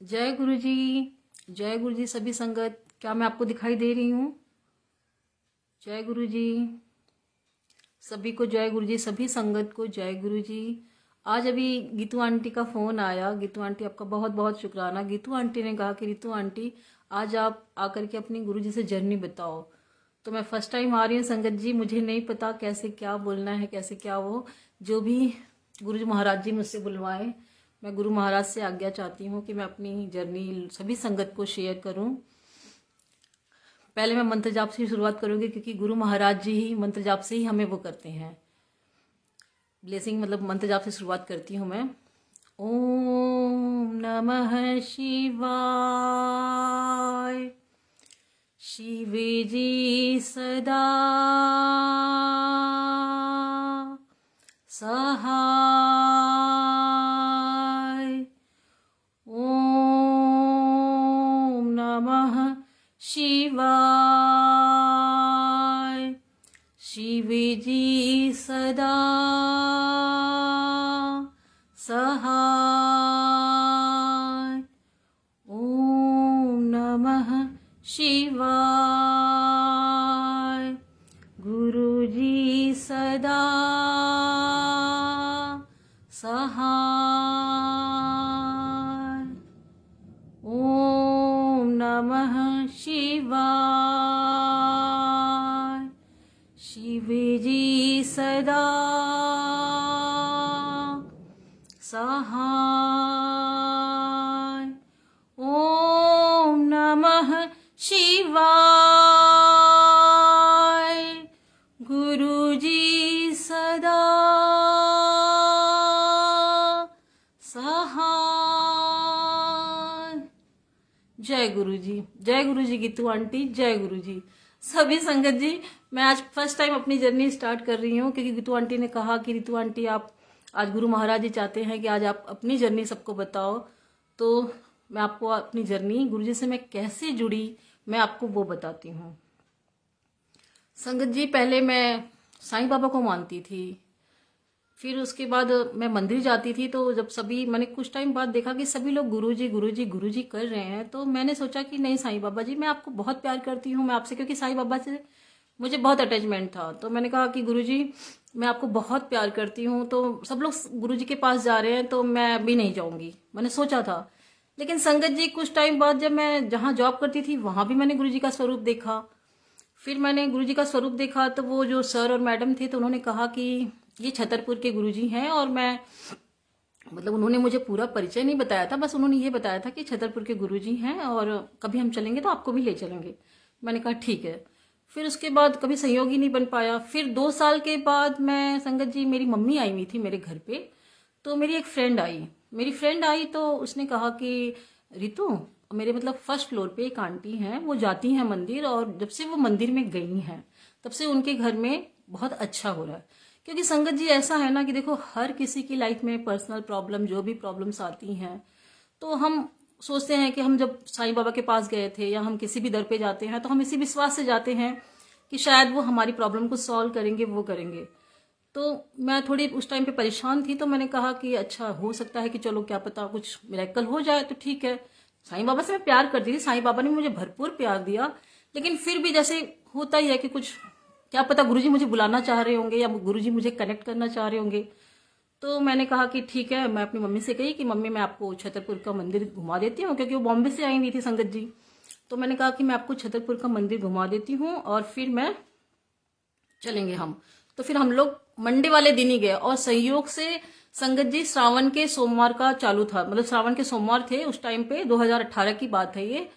जय गुरु जी। जय गुरु जी सभी संगत। क्या मैं आपको दिखाई दे रही हूँ? जय गुरु जी सभी को, जय गुरु जी सभी संगत को, जय गुरु जी। आज अभी गीतू आंटी का फ़ोन आया। गीतू आंटी आपका बहुत बहुत शुक्राना। गीतू आंटी ने कहा कि रितु आंटी आज आप आकर के अपनी गुरु जी से जर्नी बताओ। तो मैं फर्स्ट टाइम आ रही हूँ संगत जी, मुझे नहीं पता कैसे क्या बोलना है, कैसे क्या वो जो भी गुरु जी महाराज जी मुझसे बुलवाएं। मैं गुरु महाराज से आज्ञा चाहती हूँ कि मैं अपनी जर्नी सभी संगत को शेयर करूँ। पहले मैं मंत्र जाप से शुरुआत करूंगी क्योंकि गुरु महाराज जी ही मंत्र जाप से ही हमें वो करते हैं ब्लेसिंग, मतलब मंत्र जाप से शुरुआत करती हूँ मैं। ओम नमः शिवाय। शिव जी सदा सहाय। ओम नमः शिवाय। शिव जी सदा सहाय। ओम नमः शिवाय। गुरु जी सदा सहाय। ओम नमः शिवाय। शिव जी सदा सहाय। ओम नमः शिवाय। गुरु जी सदा सहाय। जय गुरु जी। जय गुरु जी गीतू आंटी, जय गुरु जी सभी संगत जी। मैं आज फर्स्ट टाइम अपनी जर्नी स्टार्ट कर रही हूँ क्योंकि गीतू आंटी ने कहा कि रितु आंटी आप आज गुरु महाराज जी चाहते हैं कि आज आप अपनी जर्नी सबको बताओ। तो मैं आपको अपनी जर्नी गुरु जी से मैं कैसे जुड़ी मैं आपको वो बताती हूँ। संगत जी पहले मैं साईं बाबा को मानती थी, फिर उसके बाद मैं मंदिर जाती थी। तो जब सभी मैंने कुछ टाइम बाद देखा कि सभी लोग गुरुजी गुरुजी गुरुजी कर रहे हैं, तो मैंने सोचा कि नहीं साईं बाबा जी मैं आपको बहुत प्यार करती हूँ मैं आपसे, क्योंकि साईं बाबा से मुझे बहुत अटैचमेंट था। तो मैंने कहा कि गुरुजी मैं आपको बहुत प्यार करती हूँ, तो सब लोग गुरुजी के पास जा रहे हैं तो मैं भी नहीं जाऊंगी, मैंने सोचा था। लेकिन संगत जी कुछ टाइम बाद जब मैं जहाँ जॉब करती थी वहां भी मैंने गुरुजी का स्वरूप देखा। फिर मैंने गुरुजी का स्वरूप देखा तो वो जो सर और मैडम थे तो उन्होंने कहा कि ये छतरपुर के गुरुजी हैं। और मैं मतलब उन्होंने मुझे पूरा परिचय नहीं बताया था, बस उन्होंने ये बताया था कि छतरपुर के गुरुजी हैं और कभी हम चलेंगे तो आपको भी ले चलेंगे। मैंने कहा ठीक है। फिर उसके बाद कभी सहयोग ही नहीं बन पाया। फिर 2 साल के बाद मैं संगत जी मेरी मम्मी आई हुई थी मेरे घर पे। तो मेरी एक फ्रेंड आई, तो उसने कहा कि रितु मेरे मतलब फर्स्ट फ्लोर पे एक आंटी हैं, वो जाती हैं मंदिर, और जब से वो मंदिर में गई हैं तब से उनके घर में बहुत अच्छा हो रहा है। क्योंकि संगत जी ऐसा है ना कि देखो हर किसी की लाइफ में पर्सनल प्रॉब्लम जो भी प्रॉब्लम्स आती हैं तो हम सोचते हैं कि हम जब साईं बाबा के पास गए थे या हम किसी भी दर पे जाते हैं तो हम इसी विश्वास से जाते हैं कि शायद वो हमारी प्रॉब्लम को सॉल्व करेंगे, वो करेंगे। तो मैं थोड़ी उस टाइम पे परेशान थी, तो मैंने कहा कि अच्छा हो सकता है कि चलो क्या पता कुछ मिरेकल हो जाए तो ठीक है। साईं बाबा से मैं प्यार करती थी, साईं बाबा ने मुझे भरपूर प्यार दिया, लेकिन फिर भी जैसे होता ही है कि कुछ क्या पता गुरुजी मुझे बुलाना चाह रहे होंगे या गुरुजी मुझे कनेक्ट करना चाह रहे होंगे। तो मैंने कहा कि ठीक है। मैं अपनी मम्मी से कही कि मम्मी मैं आपको छतरपुर का मंदिर घुमा देती हूँ, क्योंकि वो बॉम्बे से आई हुई थी संगत जी। तो मैंने कहा कि मैं आपको छतरपुर का मंदिर घुमा देती हूँ और फिर मैं चलेंगे हम। तो फिर हम लोग मंडे वाले दिन ही गए, और संयोग से संगत जी श्रावण के सोमवार का चालू था, मतलब श्रावण के सोमवार थे उस टाइम पे, 2018 की बात है ये।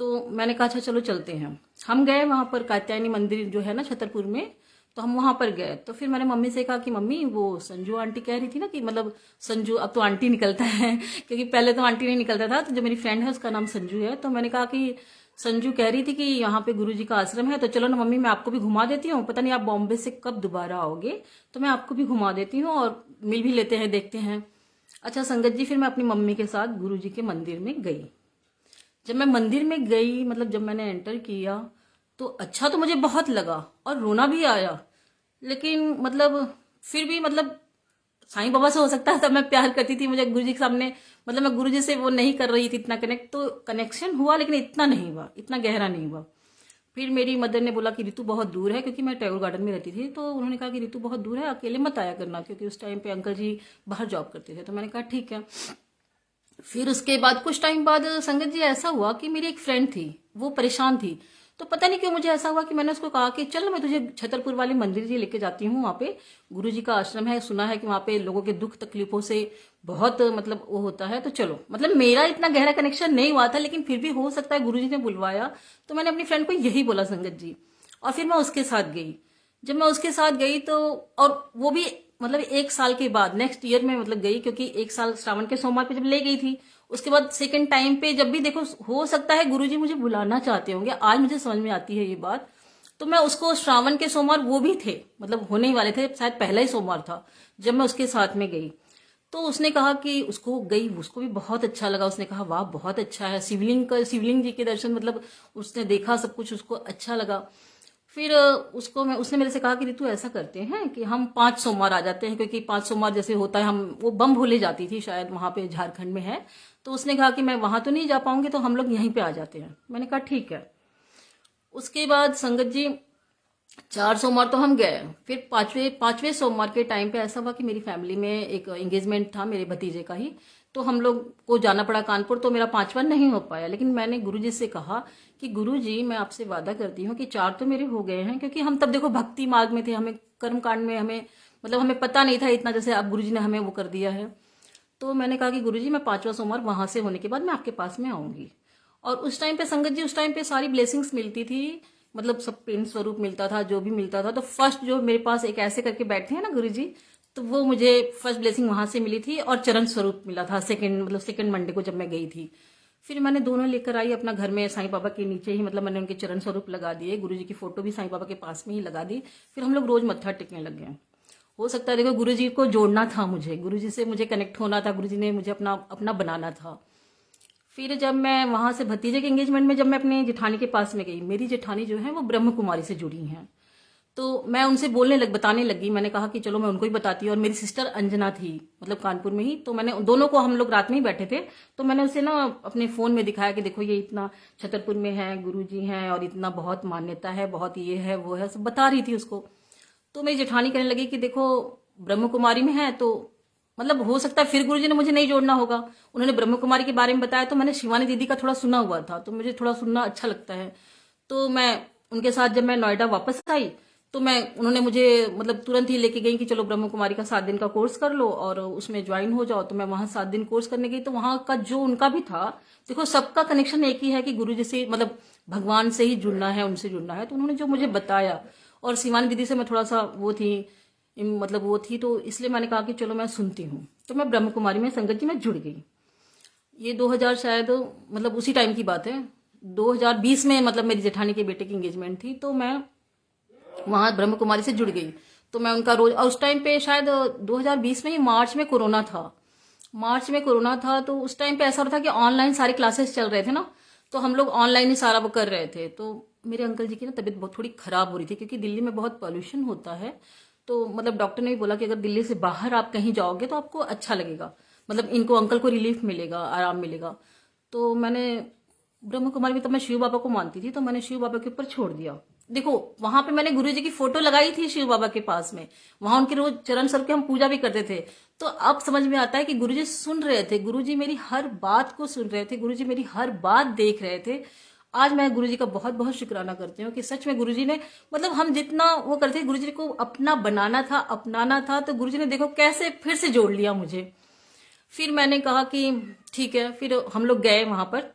तो मैंने कहा अच्छा चलो चलते हैं। हम गए वहां पर, कात्यायनी मंदिर जो है ना छतरपुर में, तो हम वहां पर गए। तो फिर मैंने मम्मी से कहा कि मम्मी वो संजू आंटी कह रही थी ना कि मतलब संजू अब तो आंटी निकलता है क्योंकि पहले तो आंटी नहीं निकलता था। तो जो मेरी फ्रेंड है उसका नाम संजू है। तो मैंने कहा कि संजू कह रही थी कि यहाँ पे गुरुजी का आश्रम है, तो चलो ना मम्मी मैं आपको भी घुमा देती हूँ, पता नहीं आप बॉम्बे से कब दोबारा आओगे, तो मैं आपको भी घुमा देती हूँ और मिल भी लेते हैं, देखते हैं। अच्छा संगत जी फिर मैं अपनी मम्मी के साथ गुरुजी के मंदिर में गई। जब मैं मंदिर में गई, मतलब जब मैंने एंटर किया तो अच्छा तो मुझे बहुत लगा और रोना भी आया, लेकिन मतलब फिर भी मतलब साईं बाबा से हो सकता है तब मैं प्यार करती थी, मुझे गुरुजी के सामने मतलब मैं गुरुजी से वो नहीं कर रही थी इतना कनेक्ट, तो कनेक्शन हुआ लेकिन इतना नहीं हुआ, इतना गहरा नहीं हुआ। फिर मेरी मदर ने बोला कि ऋतु बहुत दूर है, क्योंकि मैं टैगोर गार्डन में रहती थी, तो उन्होंने कहा कि ऋतु बहुत दूर है, अकेले मत आया करना, क्योंकि उस टाइम पे अंकल जी बाहर जॉब करते थे। तो मैंने कहा ठीक है। फिर उसके बाद कुछ टाइम बाद संगत जी ऐसा हुआ कि मेरी एक फ्रेंड थी, वो परेशान थी, तो पता नहीं क्यों मुझे ऐसा हुआ कि मैंने उसको कहा कि चल मैं तुझे छतरपुर वाले मंदिर जी लेके जाती हूँ, वहाँ पे गुरु जी का आश्रम है, सुना है कि वहाँ पे लोगों के दुख तकलीफों से बहुत मतलब वो होता है, तो चलो। मतलब मेरा इतना गहरा कनेक्शन नहीं हुआ था, लेकिन फिर भी हो सकता है गुरु जी ने बुलवाया, तो मैंने अपनी फ्रेंड को यही बोला संगत जी, और फिर मैं उसके साथ गई। जब मैं उसके साथ गई तो, और वो भी मतलब 1 साल के बाद नेक्स्ट ईयर में मतलब गई, क्योंकि 1 साल श्रावण के सोमवार पे जब ले गई थी, उसके बाद सेकंड टाइम पे जब भी देखो, हो सकता है गुरुजी मुझे बुलाना चाहते होंगे, आज मुझे समझ में आती है ये बात। तो मैं उसको श्रावण के सोमवार वो भी थे, मतलब होने ही वाले थे, शायद पहला ही सोमवार था जब मैं उसके साथ में गई। तो उसने कहा कि उसको गई, उसको भी बहुत अच्छा लगा, उसने कहा वाह बहुत अच्छा है, शिवलिंग जी के दर्शन, मतलब उसने देखा सब कुछ, उसको अच्छा लगा। फिर उसने मेरे से कहा कि ऋतु ऐसा करते हैं कि हम 5 सोमवार आ जाते हैं, क्योंकि 5 सोमवार जैसे होता है, हम वो बम भोले जाती थी शायद, वहां पे झारखंड में है। तो उसने कहा कि मैं वहां तो नहीं जा पाऊंगी, तो हम लोग यहीं पे आ जाते हैं। मैंने कहा ठीक है। उसके बाद संगत जी 4 सोमवार तो हम गए। फिर पांचवें पांचवें सोमवार के टाइम पे ऐसा हुआ कि मेरी फैमिली में एक एंगेजमेंट था मेरे भतीजे का ही, तो हम लोग को जाना पड़ा कानपुर, तो मेरा 5वां नहीं हो पाया। लेकिन मैंने गुरुजी से कहा कि गुरुजी मैं आपसे वादा करती हूँ कि 4 तो मेरे हो गए हैं, क्योंकि हम तब देखो भक्ति मार्ग में थे, हमें कर्म कांड में हमें मतलब हमें पता नहीं था इतना, जैसे अब गुरुजी ने हमें वो कर दिया है। तो मैंने कहा कि गुरुजी मैं 5वां सोमवार वहां से होने के बाद मैं आपके पास में आऊंगी। और उस टाइम पे संगत जी, उस टाइम पे सारी ब्लेसिंग्स मिलती थी, मतलब सब प्रेम स्वरूप मिलता था, जो भी मिलता था। तो फर्स्ट जो मेरे पास एक ऐसे करके बैठे हैं ना गुरुजी, तो वो मुझे फर्स्ट ब्लेसिंग वहां से मिली थी, और चरण स्वरूप मिला था सेकंड, मतलब सेकंड मंडे को जब मैं गई थी। फिर मैंने दोनों लेकर आई अपना घर में, साईं बाबा के नीचे ही, मतलब मैंने उनके चरण स्वरूप लगा दिए, गुरुजी की फोटो भी साईं बाबा के पास में ही लगा दी। फिर हम लोग रोज मत्था टेकने लग गए। हो सकता है देखो गुरुजी को जोड़ना था मुझे, गुरुजी से मुझे कनेक्ट होना था, गुरुजी ने मुझे अपना अपना बनाना था। फिर जब मैं वहां से भतीजे के एंगेजमेंट में जब मैं अपनी जेठानी के पास में गई, मेरी जेठानी जो है वो ब्रह्म कुमारी से जुड़ी हैं, तो मैं उनसे बताने लगी। मैंने कहा कि चलो मैं उनको ही बताती हूँ। और मेरी सिस्टर अंजना थी, मतलब कानपुर में ही, तो मैंने दोनों को, हम लोग रात में ही बैठे थे, तो मैंने उसे ना अपने फोन में दिखाया कि देखो ये इतना छतरपुर में है, गुरुजी हैं, और इतना बहुत मान्यता है, बहुत ये है वो है, सब बता रही थी उसको। तो मेरी जेठानी कहने लगी कि देखो ब्रह्म कुमारी में है, तो मतलब हो सकता है फिर गुरुजी ने मुझे नहीं जोड़ना होगा। उन्होंने ब्रह्म कुमारी के बारे में बताया, तो मैंने शिवानी दीदी का थोड़ा सुना हुआ था, तो मुझे थोड़ा सुनना अच्छा लगता है। तो मैं उनके साथ जब मैं नोएडा वापस आई, तो मैं उन्होंने मुझे मतलब तुरंत ही लेके गई कि चलो ब्रह्म कुमारी का 7 दिन का कोर्स कर लो और उसमें ज्वाइन हो जाओ। तो मैं वहां 7 दिन कोर्स करने गई, तो वहां का जो उनका भी था, देखो सबका कनेक्शन एक ही है कि गुरु जी से, मतलब भगवान से ही जुड़ना है, उनसे जुड़ना है। तो उन्होंने जो मुझे बताया, और शिवानी दीदी से मैं थोड़ा सा वो थी, मतलब वो थी, तो इसलिए मैंने कहा कि चलो मैं सुनती हूँ। तो मैं ब्रह्म कुमारी में संगत जी में जुड़ गई। ये 2000 शायद, मतलब उसी टाइम की बात है, 2020 में, मतलब मेरी जेठानी के बेटे की एंगेजमेंट थी, तो मैं वहां ब्रह्म कुमारी से जुड़ गई। तो मैं उनका रोज, और उस टाइम पे शायद 2020 में ही मार्च में कोरोना था, मार्च में कोरोना था। तो उस टाइम पे ऐसा हो रहा था कि ऑनलाइन सारे क्लासेस चल रहे थे ना, तो हम लोग ऑनलाइन ही सारा वो कर रहे थे। तो मेरे अंकल जी की ना तबीयत बहुत थोड़ी खराब हो रही थी, क्योंकि दिल्ली में बहुत पॉल्यूशन होता है। तो मतलब डॉक्टर ने भी बोला कि अगर दिल्ली से बाहर आप कहीं जाओगे तो आपको अच्छा लगेगा, मतलब इनको अंकल को रिलीफ मिलेगा, आराम मिलेगा। तो मैंने ब्रह्म कुमारी में, तो मैं शिव बाबा को मानती थी, तो मैंने शिव बाबा के ऊपर छोड़ दिया। देखो वहां पे मैंने गुरु जी की फोटो लगाई थी शिव बाबा के पास में, वहां उनके रोज चरण सर के हम पूजा भी करते थे। तो अब समझ में आता है कि गुरु जी सुन रहे थे, गुरु जी मेरी हर बात को सुन रहे थे, गुरु जी मेरी हर बात देख रहे थे। आज मैं गुरु जी का बहुत बहुत शुक्राना करती हूँ कि सच में गुरु जी ने, मतलब हम जितना वो करते, गुरु जी को अपना बनाना था, अपनाना था, तो गुरु जी ने देखो कैसे फिर से जोड़ लिया मुझे। फिर मैंने कहा कि ठीक है, फिर हम लोग गए वहां पर।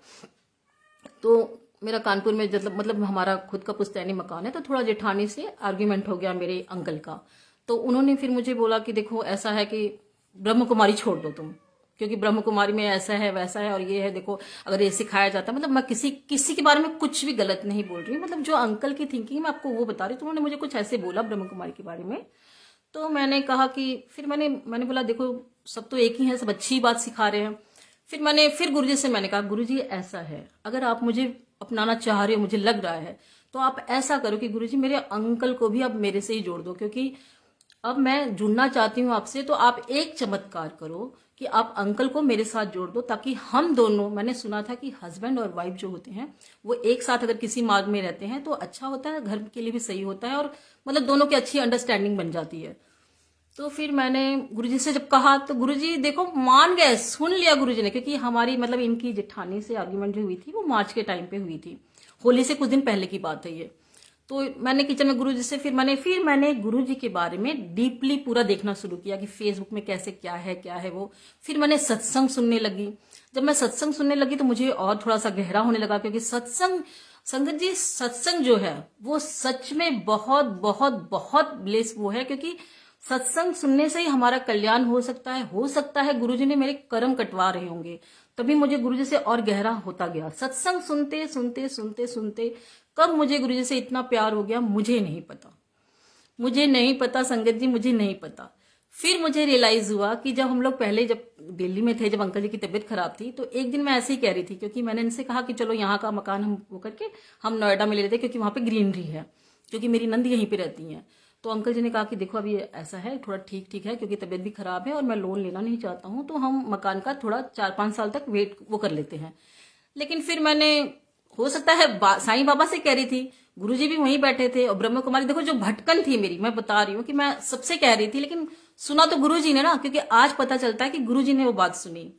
तो मेरा कानपुर में मतलब हमारा खुद का पुश्तैनी मकान है, तो थोड़ा जेठानी से आर्ग्यूमेंट हो गया मेरे अंकल का। तो उन्होंने फिर मुझे बोला कि देखो ऐसा है कि ब्रह्म कुमारी छोड़ दो तुम, क्योंकि ब्रह्म कुमारी में ऐसा है वैसा है और ये है, देखो अगर ये सिखाया जाता है, मतलब मैं किसी किसी के बारे में कुछ भी गलत नहीं बोल रही हूँ, मतलब जो अंकल की थिंकिंग मैं आपको वो बता रही हूँ। तो उन्होंने मुझे कुछ ऐसे बोला ब्रह्म कुमारी के बारे में। तो मैंने कहा कि फिर मैंने बोला देखो सब तो एक ही है, सब अच्छी बात सिखा रहे हैं। फिर गुरुजी से मैंने कहा गुरुजी ऐसा है, अगर आप मुझे अपनाना चाह रहे हो, मुझे लग रहा है, तो आप ऐसा करो कि गुरुजी मेरे अंकल को भी आप मेरे से ही जोड़ दो, क्योंकि अब मैं जुड़ना चाहती हूँ आपसे, तो आप एक चमत्कार करो कि आप अंकल को मेरे साथ जोड़ दो, ताकि हम दोनों, मैंने सुना था कि हस्बैंड और वाइफ जो होते हैं वो एक साथ अगर किसी मार्ग में रहते हैं तो अच्छा होता है, घर के लिए भी सही होता है, और मतलब दोनों की अच्छी अंडरस्टैंडिंग बन जाती है। तो फिर मैंने गुरुजी से जब कहा तो गुरुजी देखो मान गए, सुन लिया गुरुजी ने, क्योंकि हमारी मतलब इनकी जेठानी से आर्ग्यूमेंट जो हुई थी वो मार्च के टाइम पे हुई थी, होली से कुछ दिन पहले की बात है ये। तो मैंने किचन में गुरुजी से फिर मैंने गुरुजी के बारे में डीपली पूरा देखना शुरू किया कि फेसबुक में कैसे क्या है वो। फिर मैंने सत्संग सुनने लगी। जब मैं सत्संग सुनने लगी तो मुझे और थोड़ा सा गहरा होने लगा, क्योंकि सत्संग, संगत जी सत्संग जो है वो सच में बहुत बहुत बहुत ब्लेस वो है, क्योंकि सत्संग सुनने से ही हमारा कल्याण हो सकता है गुरुजी ने मेरे कर्म कटवा रहे होंगे, तभी मुझे गुरुजी से और गहरा होता गया। सत्संग सुनते सुनते सुनते सुनते कब मुझे गुरुजी से इतना प्यार हो गया मुझे नहीं पता, मुझे नहीं पता संगत जी, मुझे नहीं पता। फिर मुझे रियलाइज हुआ कि जब हम लोग पहले जब दिल्ली में थे, जब अंकल जी की तबीयत खराब थी, तो एक दिन मैं ऐसे ही कह रही थी, क्योंकि मैंने इनसे कहा कि चलो यहाँ का मकान हम वो करके हम नोएडा में ले लेते, क्योंकि वहां पे ग्रीनरी है, क्योंकि मेरी नंद यहीं पे रहती हैं। तो अंकल जी ने कहा कि देखो अभी ऐसा है, थोड़ा ठीक ठीक है, क्योंकि तबीयत भी खराब है और मैं लोन लेना नहीं चाहता हूँ, तो हम मकान का थोड़ा 4-5 साल तक वेट वो कर लेते हैं। लेकिन फिर मैंने, हो सकता है साईं बाबा से कह रही थी, गुरुजी भी वहीं बैठे थे, और ब्रह्म कुमारी, देखो जो भटकन थी मेरी, मैं बता रही हूँ कि मैं सबसे कह रही थी, लेकिन सुना तो गुरुजी ने ना, क्योंकि आज पता चलता है कि गुरुजी ने वो बात सुनी।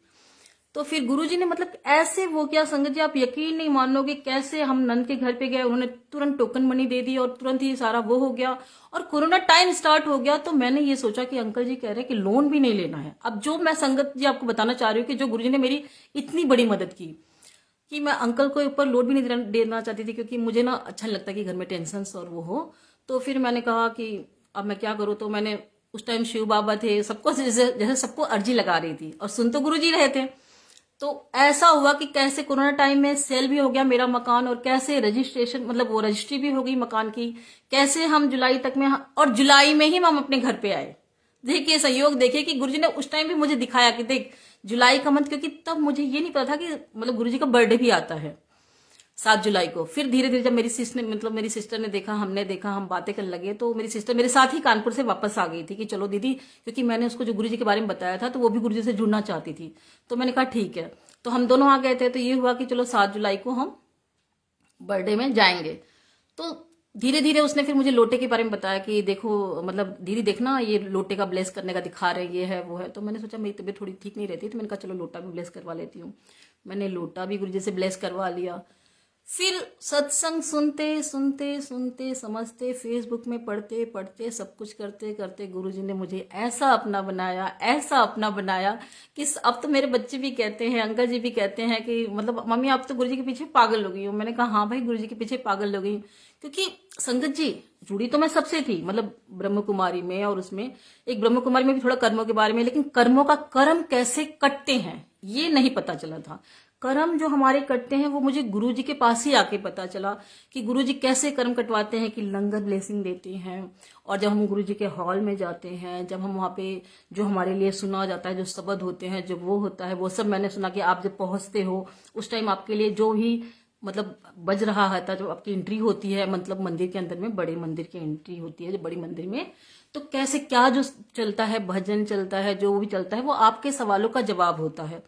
तो फिर गुरुजी ने मतलब ऐसे वो किया संगत जी, आप यकीन नहीं मानोगे कैसे हम नंद के घर पे गए, उन्होंने तुरंत टोकन मनी दे दी और तुरंत ही सारा वो हो गया, और कोरोना टाइम स्टार्ट हो गया। तो मैंने ये सोचा कि अंकल जी कह रहे हैं कि लोन भी नहीं लेना है। अब जो मैं संगत जी आपको बताना चाह रही हूँ कि जो गुरुजी ने मेरी इतनी बड़ी मदद की, कि मैं अंकल को ऊपर लोड भी नहीं देना चाहती थी, क्योंकि मुझे ना अच्छा नहीं लगता कि घर में टेंशन और वो हो। तो फिर मैंने कहा कि अब मैं क्या करूँ, तो मैंने उस टाइम शिव बाबा थे, सबको जैसे सबको अर्जी लगा रही थी, और सुन तो गुरु जी रहे थे। तो ऐसा हुआ कि कैसे कोरोना टाइम में सेल भी हो गया मेरा मकान, और कैसे रजिस्ट्रेशन मतलब वो रजिस्ट्री भी हो गई मकान की, कैसे हम जुलाई तक में, और जुलाई में ही हम अपने घर पे आए। देखिए संयोग, देखिए कि गुरुजी ने उस टाइम भी मुझे दिखाया कि देख जुलाई का मंथ, क्योंकि तब मुझे ये नहीं पता था कि मतलब गुरुजी का बर्थडे भी आता है 7 जुलाई को। फिर धीरे धीरे जब मेरी सिस्टर ने देखा, हमने देखा, हम बातें करने लगे, तो मेरी सिस्टर मेरे साथ ही कानपुर से वापस आ गई थी कि चलो दीदी, क्योंकि मैंने उसको जो गुरुजी के बारे में बताया था तो वो भी गुरुजी से जुड़ना चाहती थी। तो मैंने कहा ठीक है, तो हम दोनों आ गए थे। तो ये हुआ कि चलो 7 जुलाई को हम बर्थडे में जाएंगे। तो धीरे धीरे उसने फिर मुझे लोटे के बारे में बताया कि देखो मतलब दीदी देखना, ये लोटे का ब्लेस करने का दिखा रहे, ये है वो है। तो मैंने सोचा मेरी तबीयत थोड़ी ठीक नहीं रहती, तो मैंने कहा चलो लोटा भी ब्लेस करवा लेती हूँ। मैंने लोटा भी गुरुजी से ब्लेस करवा लिया। फिर सत्संग सुनते सुनते सुनते समझते, फेसबुक में पढ़ते पढ़ते, सब कुछ करते करते गुरुजी ने मुझे ऐसा अपना बनाया, ऐसा अपना बनाया कि अब तो मेरे बच्चे भी कहते हैं, अंकल जी भी कहते हैं कि मतलब मम्मी आप तो गुरुजी के पीछे पागल हो गई हो। मैंने कहा हाँ भाई, गुरुजी के पीछे पागल हो गई, क्योंकि संगत जी जुड़ी तो मैं सबसे थी, मतलब ब्रह्म कुमारी में, और उसमें एक ब्रह्म कुमारी में भी थोड़ा कर्मों के बारे में, लेकिन कर्मों का कर्म कैसे कटते हैं ये नहीं पता चला था। कर्म जो हमारे कटते हैं वो मुझे गुरुजी के पास ही आके पता चला कि गुरुजी कैसे कर्म कटवाते हैं, कि लंगर ब्लेसिंग देते हैं। और जब हम गुरुजी के हॉल में जाते हैं, जब हम वहाँ पे जो हमारे लिए सुना जाता है, जो शब्द होते हैं, जो वो होता है, वो सब मैंने सुना कि आप जब पहुंचते हो उस टाइम आपके लिए जो भी मतलब बज रहा है, जब आपकी एंट्री होती है, मतलब मंदिर के अंदर में, बड़े मंदिर की एंट्री होती है जो बड़ी मंदिर में, तो कैसे क्या जो चलता है, भजन चलता है, जो भी चलता है, वो आपके सवालों का जवाब होता है।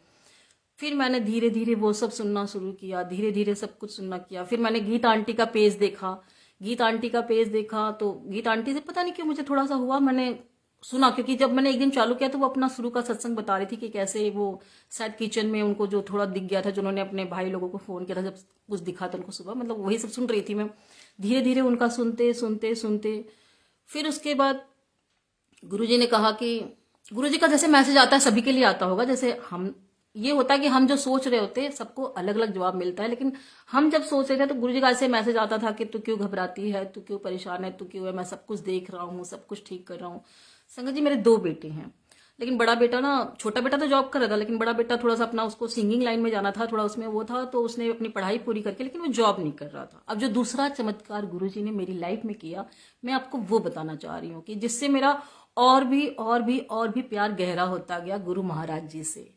फिर मैंने धीरे धीरे वो सब सुनना शुरू किया, धीरे धीरे सब कुछ सुनना किया। फिर मैंने गीत आंटी का पेज देखा, गीत आंटी का पेज देखा, तो गीत आंटी से पता नहीं क्यों मुझे थोड़ा सा हुआ, मैंने सुना, क्योंकि जब मैंने एक दिन चालू किया तो वो अपना शुरू का सत्संग बता रही थी कि कैसे वो शायद किचन में उनको जो थोड़ा दिख गया था, जिन्होंने अपने भाई लोगों को फोन किया था, जब कुछ दिखा था उनको सुबह, मतलब वही सब सुन रही थी मैं धीरे धीरे उनका सुनते सुनते सुनते। फिर उसके बाद गुरुजी ने कहा कि गुरुजी का जैसे मैसेज आता है सभी के लिए आता होगा, जैसे हम ये होता है कि हम जो सोच रहे होते हैं सबको अलग अलग जवाब मिलता है, लेकिन हम जब सोच रहे थे तो गुरुजी का ऐसे मैसेज आता था कि तू क्यों घबराती है, तू क्यों परेशान है, तू क्यों है, मैं सब कुछ देख रहा हूँ, सब कुछ ठीक कर रहा हूँ। संगत जी मेरे 2 बेटे हैं, लेकिन बड़ा बेटा ना, छोटा बेटा तो जॉब कर रहा था, लेकिन बड़ा बेटा थोड़ा सा अपना, उसको सिंगिंग लाइन में जाना था, थोड़ा उसमें वो था, तो उसने अपनी पढ़ाई पूरी करके, लेकिन वो जॉब नहीं कर रहा था। अब जो दूसरा चमत्कार गुरुजी ने मेरी लाइफ में किया, मैं आपको वो बताना चाह रही हूँ, कि जिससे मेरा और भी प्यार गहरा होता गया गुरु महाराज जी से।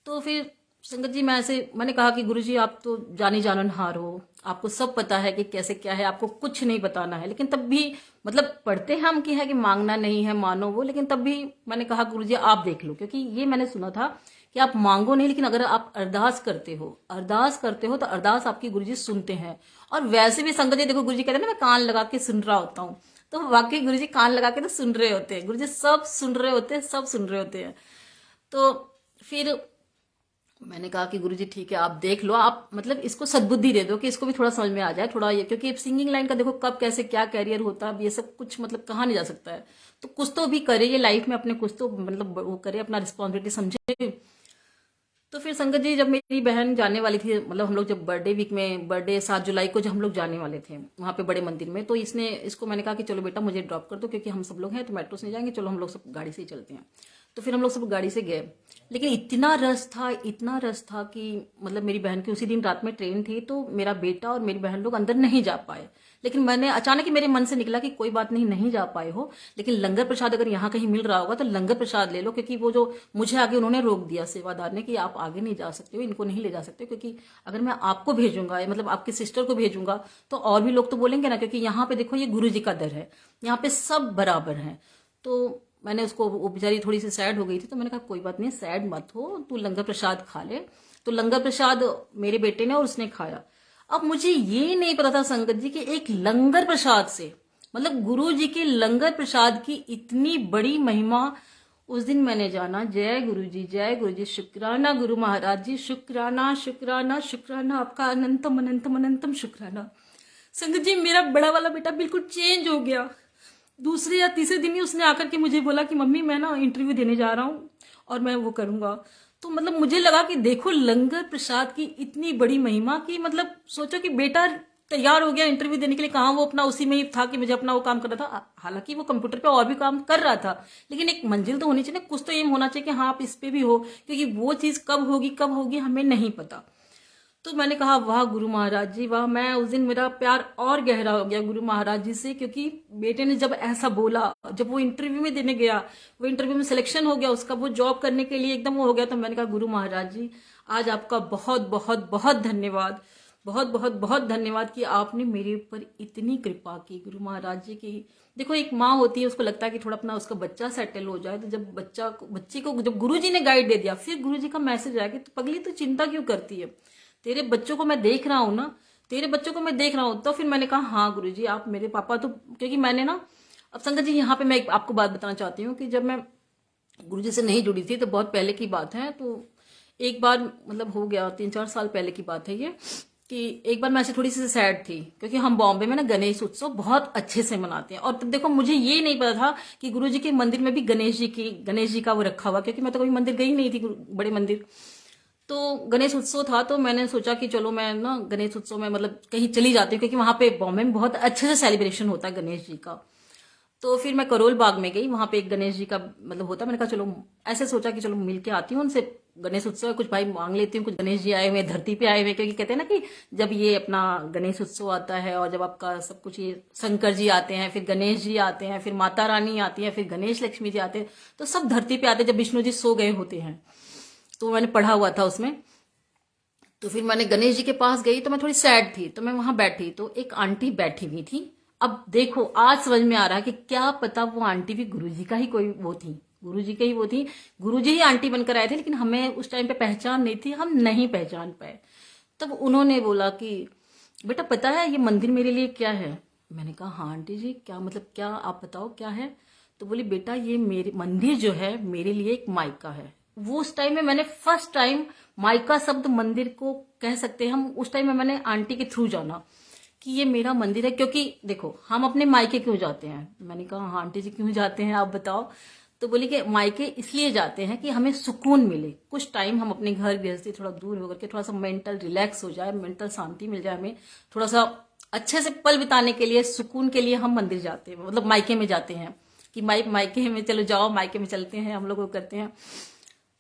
तो फिर संगत जी मैंने कहा कि गुरुजी आप तो जानी जाननहार हो, आपको सब पता है कि कैसे क्या है, आपको कुछ नहीं बताना है। लेकिन तब भी मतलब पढ़ते हैं हम कि है कि मांगना नहीं है मानो वो, लेकिन तब भी मैंने कहा गुरुजी आप देख लो, क्योंकि ये मैंने सुना था कि आप मांगो नहीं, लेकिन अगर आप अरदास करते हो तो अरदास आपकी गुरुजी सुनते हैं। और वैसे भी संगत जी देखो, गुरुजी कहते हैं ना मैं कान लगा के सुन रहा होता हूँ, तो वाकई गुरुजी कान लगा के तो सुन रहे होते हैं, गुरुजी सब सुन रहे होते हैं, सब सुन रहे होते हैं। तो फिर मैंने कहा कि गुरुजी ठीक है आप देख लो, आप मतलब इसको सद्बुद्धि दे दो कि इसको भी थोड़ा समझ में आ जाए थोड़ा ये, क्योंकि सिंगिंग लाइन का देखो कब कैसे क्या कैरियर होता है, अब ये सब कुछ मतलब कहाँ नहीं जा सकता है। तो कुछ तो भी करे ये लाइफ में अपने, कुछ तो मतलब वो करे, अपना रिस्पॉन्सिबिलिटी समझे। तो फिर संगत जी जब मेरी बहन जाने वाली थी, मतलब हम लोग जब बर्थडे वीक में, बर्थडे 7 जुलाई को जब हम लोग जाने वाले थे वहां पे बड़े मंदिर में, तो इसको मैंने कहा कि चलो बेटा मुझे ड्रॉप कर दो, क्योंकि हम सब लोग हैं तो मेट्रो से नहीं जाएंगे, चलो हम लोग सब गाड़ी से ही चलते हैं। तो फिर हम लोग सब गाड़ी से गए, लेकिन इतना रश था कि मतलब मेरी बहन की उसी दिन रात में ट्रेन थी, तो मेरा बेटा और मेरी बहन लोग अंदर नहीं जा पाए। लेकिन मैंने अचानक ही मेरे मन से निकला कि कोई बात नहीं, नहीं जा पाए हो, लेकिन लंगर प्रसाद अगर यहाँ कहीं मिल रहा होगा तो लंगर प्रसाद ले लो, क्योंकि वो जो मुझे आगे उन्होंने रोक दिया सेवादार ने कि आप आगे नहीं जा सकते हो, इनको नहीं ले जा सकते, क्योंकि अगर मैं आपको भेजूंगा मतलब आपकी सिस्टर को भेजूंगा तो और भी लोग तो बोलेंगे ना, क्योंकि यहाँ पे देखो ये गुरु जी का दर है, यहाँ पे सब बराबर हैं। तो मैंने उसको, वो बेचारी थोड़ी सी सैड हो गई थी, तो मैंने कहा कोई बात नहीं सैड मत हो, तू लंगर प्रसाद खा ले। तो लंगर प्रसाद मेरे बेटे ने और उसने खाया। अब मुझे ये नहीं पता था संगत जी कि एक लंगर प्रसाद से मतलब गुरु जी के लंगर प्रसाद की इतनी बड़ी महिमा उस दिन मैंने जाना। जय गुरु जी, जय गुरु जी, शुक्राना गुरु महाराज जी, शुक्राना शुक्राना शुक्राना, आपका अनंतम अनंतम अनंतम शुक्राना। संगत जी मेरा बड़ा वाला बेटा बिल्कुल चेंज हो गया। दूसरे या तीसरे दिन ही उसने आकर के मुझे बोला कि मम्मी मैं ना इंटरव्यू देने जा रहा हूँ और मैं वो करूंगा। तो मतलब मुझे लगा कि देखो लंगर प्रसाद की इतनी बड़ी महिमा की, मतलब सोचो कि बेटा तैयार हो गया इंटरव्यू देने के लिए, कहाँ वो अपना उसी में ही था कि मुझे अपना वो काम करना था। हालांकि वो कंप्यूटर पे और भी काम कर रहा था, लेकिन एक मंजिल तो होनी चाहिए ना, कुछ तो एम होना चाहिए कि हाँ आप इस पे भी हो, क्योंकि वो चीज कब होगी हमें नहीं पता। तो मैंने कहा वाह गुरु महाराज जी वाह। मैं उस दिन मेरा प्यार और गहरा हो गया गुरु महाराज जी से, क्योंकि बेटे ने जब ऐसा बोला, जब वो इंटरव्यू में देने गया, वो इंटरव्यू में सिलेक्शन हो गया उसका, वो जॉब करने के लिए एकदम वो हो गया। तो मैंने कहा गुरु महाराज जी आज आपका बहुत बहुत बहुत धन्यवाद, बहुत बहुत बहुत धन्यवाद कि आपने मेरे ऊपर इतनी कृपा की। गुरु महाराज जी की देखो, एक माँ होती है उसको लगता है कि थोड़ा अपना उसका बच्चा सेटल हो जाए, तो जब बच्चे को जब गुरु जी ने गाइड दे दिया, फिर गुरु जी का मैसेज आया कि तो पगली तो चिंता क्यों करती है, तेरे बच्चों को मैं देख रहा हूं ना, तेरे बच्चों को मैं देख रहा हूं। तो फिर मैंने कहा हाँ गुरुजी आप मेरे पापा तो, क्योंकि मैंने ना, अब संगत जी यहाँ पे मैं आपको बात बताना चाहती हूँ कि जब मैं गुरुजी से नहीं जुड़ी थी तो बहुत पहले की बात है। तो एक बार मतलब हो गया 3-4 साल पहले की बात है ये, कि एक बार मैं ऐसे थोड़ी सी सैड थी, क्योंकि हम बॉम्बे में ना गणेश उत्सव बहुत अच्छे से मनाते हैं। और तब देखो मुझे ये नहीं पता था कि गुरुजी के मंदिर में भी गणेश जी का वो रखा हुआ, क्योंकि मैं तो कभी मंदिर गई नहीं थी बड़े मंदिर। तो गणेश उत्सव था, तो मैंने सोचा कि चलो मैं ना गणेश उत्सव में मतलब कहीं चली जाती हूँ, क्योंकि वहां पे बॉम्बे में बहुत अच्छे से सेलिब्रेशन होता है गणेश जी का। तो फिर मैं करोल बाग में गई, वहां पे एक गणेश जी का मतलब होता है। मैंने कहा चलो, ऐसे सोचा कि चलो मिल के आती हूँ उनसे, गणेश उत्सव है कुछ भाई मांग लेती हूँ, कुछ गणेश जी आए हुए धरती पे आए हुए, क्योंकि कहते हैं ना कि जब ये अपना गणेश उत्सव आता है और जब आपका सब कुछ, ये शंकर जी आते हैं, फिर गणेश जी आते हैं, फिर माता रानी आती है, फिर गणेश लक्ष्मी जी आते हैं, तो सब धरती पे आते हैं जब विष्णु जी सो गए होते हैं। तो मैंने पढ़ा हुआ था उसमें। तो फिर मैंने गणेश जी के पास गई, तो मैं थोड़ी सैड थी, तो मैं वहां बैठी, तो एक आंटी बैठी हुई थी। अब देखो आज समझ में आ रहा है कि क्या पता वो आंटी भी गुरुजी का ही कोई वो थी, गुरुजी का ही वो थी, गुरुजी ही आंटी बनकर आए थे, लेकिन हमें उस टाइम पे पहचान नहीं थी, हम नहीं पहचान पाए। तब उन्होंने बोला कि बेटा पता है ये मंदिर मेरे लिए क्या है। मैंने कहा हाँ आंटी जी क्या मतलब, क्या आप बताओ क्या है। तो बोली बेटा ये मेरे मंदिर जो है मेरे लिए एक मायका है। वो उस टाइम में मैंने फर्स्ट टाइम मायका शब्द मंदिर को कह सकते हैं हम, उस टाइम में मैंने आंटी के थ्रू जाना कि ये मेरा मंदिर है। क्योंकि देखो हम अपने मायके क्यों जाते हैं, मैंने कहा हाँ आंटी जी क्यों जाते हैं आप बताओ। तो बोली कि मायके इसलिए जाते हैं कि हमें सुकून मिले, कुछ टाइम हम अपने घर गृहस्थी थोड़ा दूर होकर के थोड़ा सा मेंटल रिलैक्स हो जाए, मेंटल शांति मिल जाए, हमें थोड़ा सा अच्छे से पल बिताने के लिए, सुकून के लिए हम मंदिर जाते हैं, मतलब मायके में जाते हैं कि मायके में चलो जाओ, मायके में चलते हैं हम लोग वो करते हैं।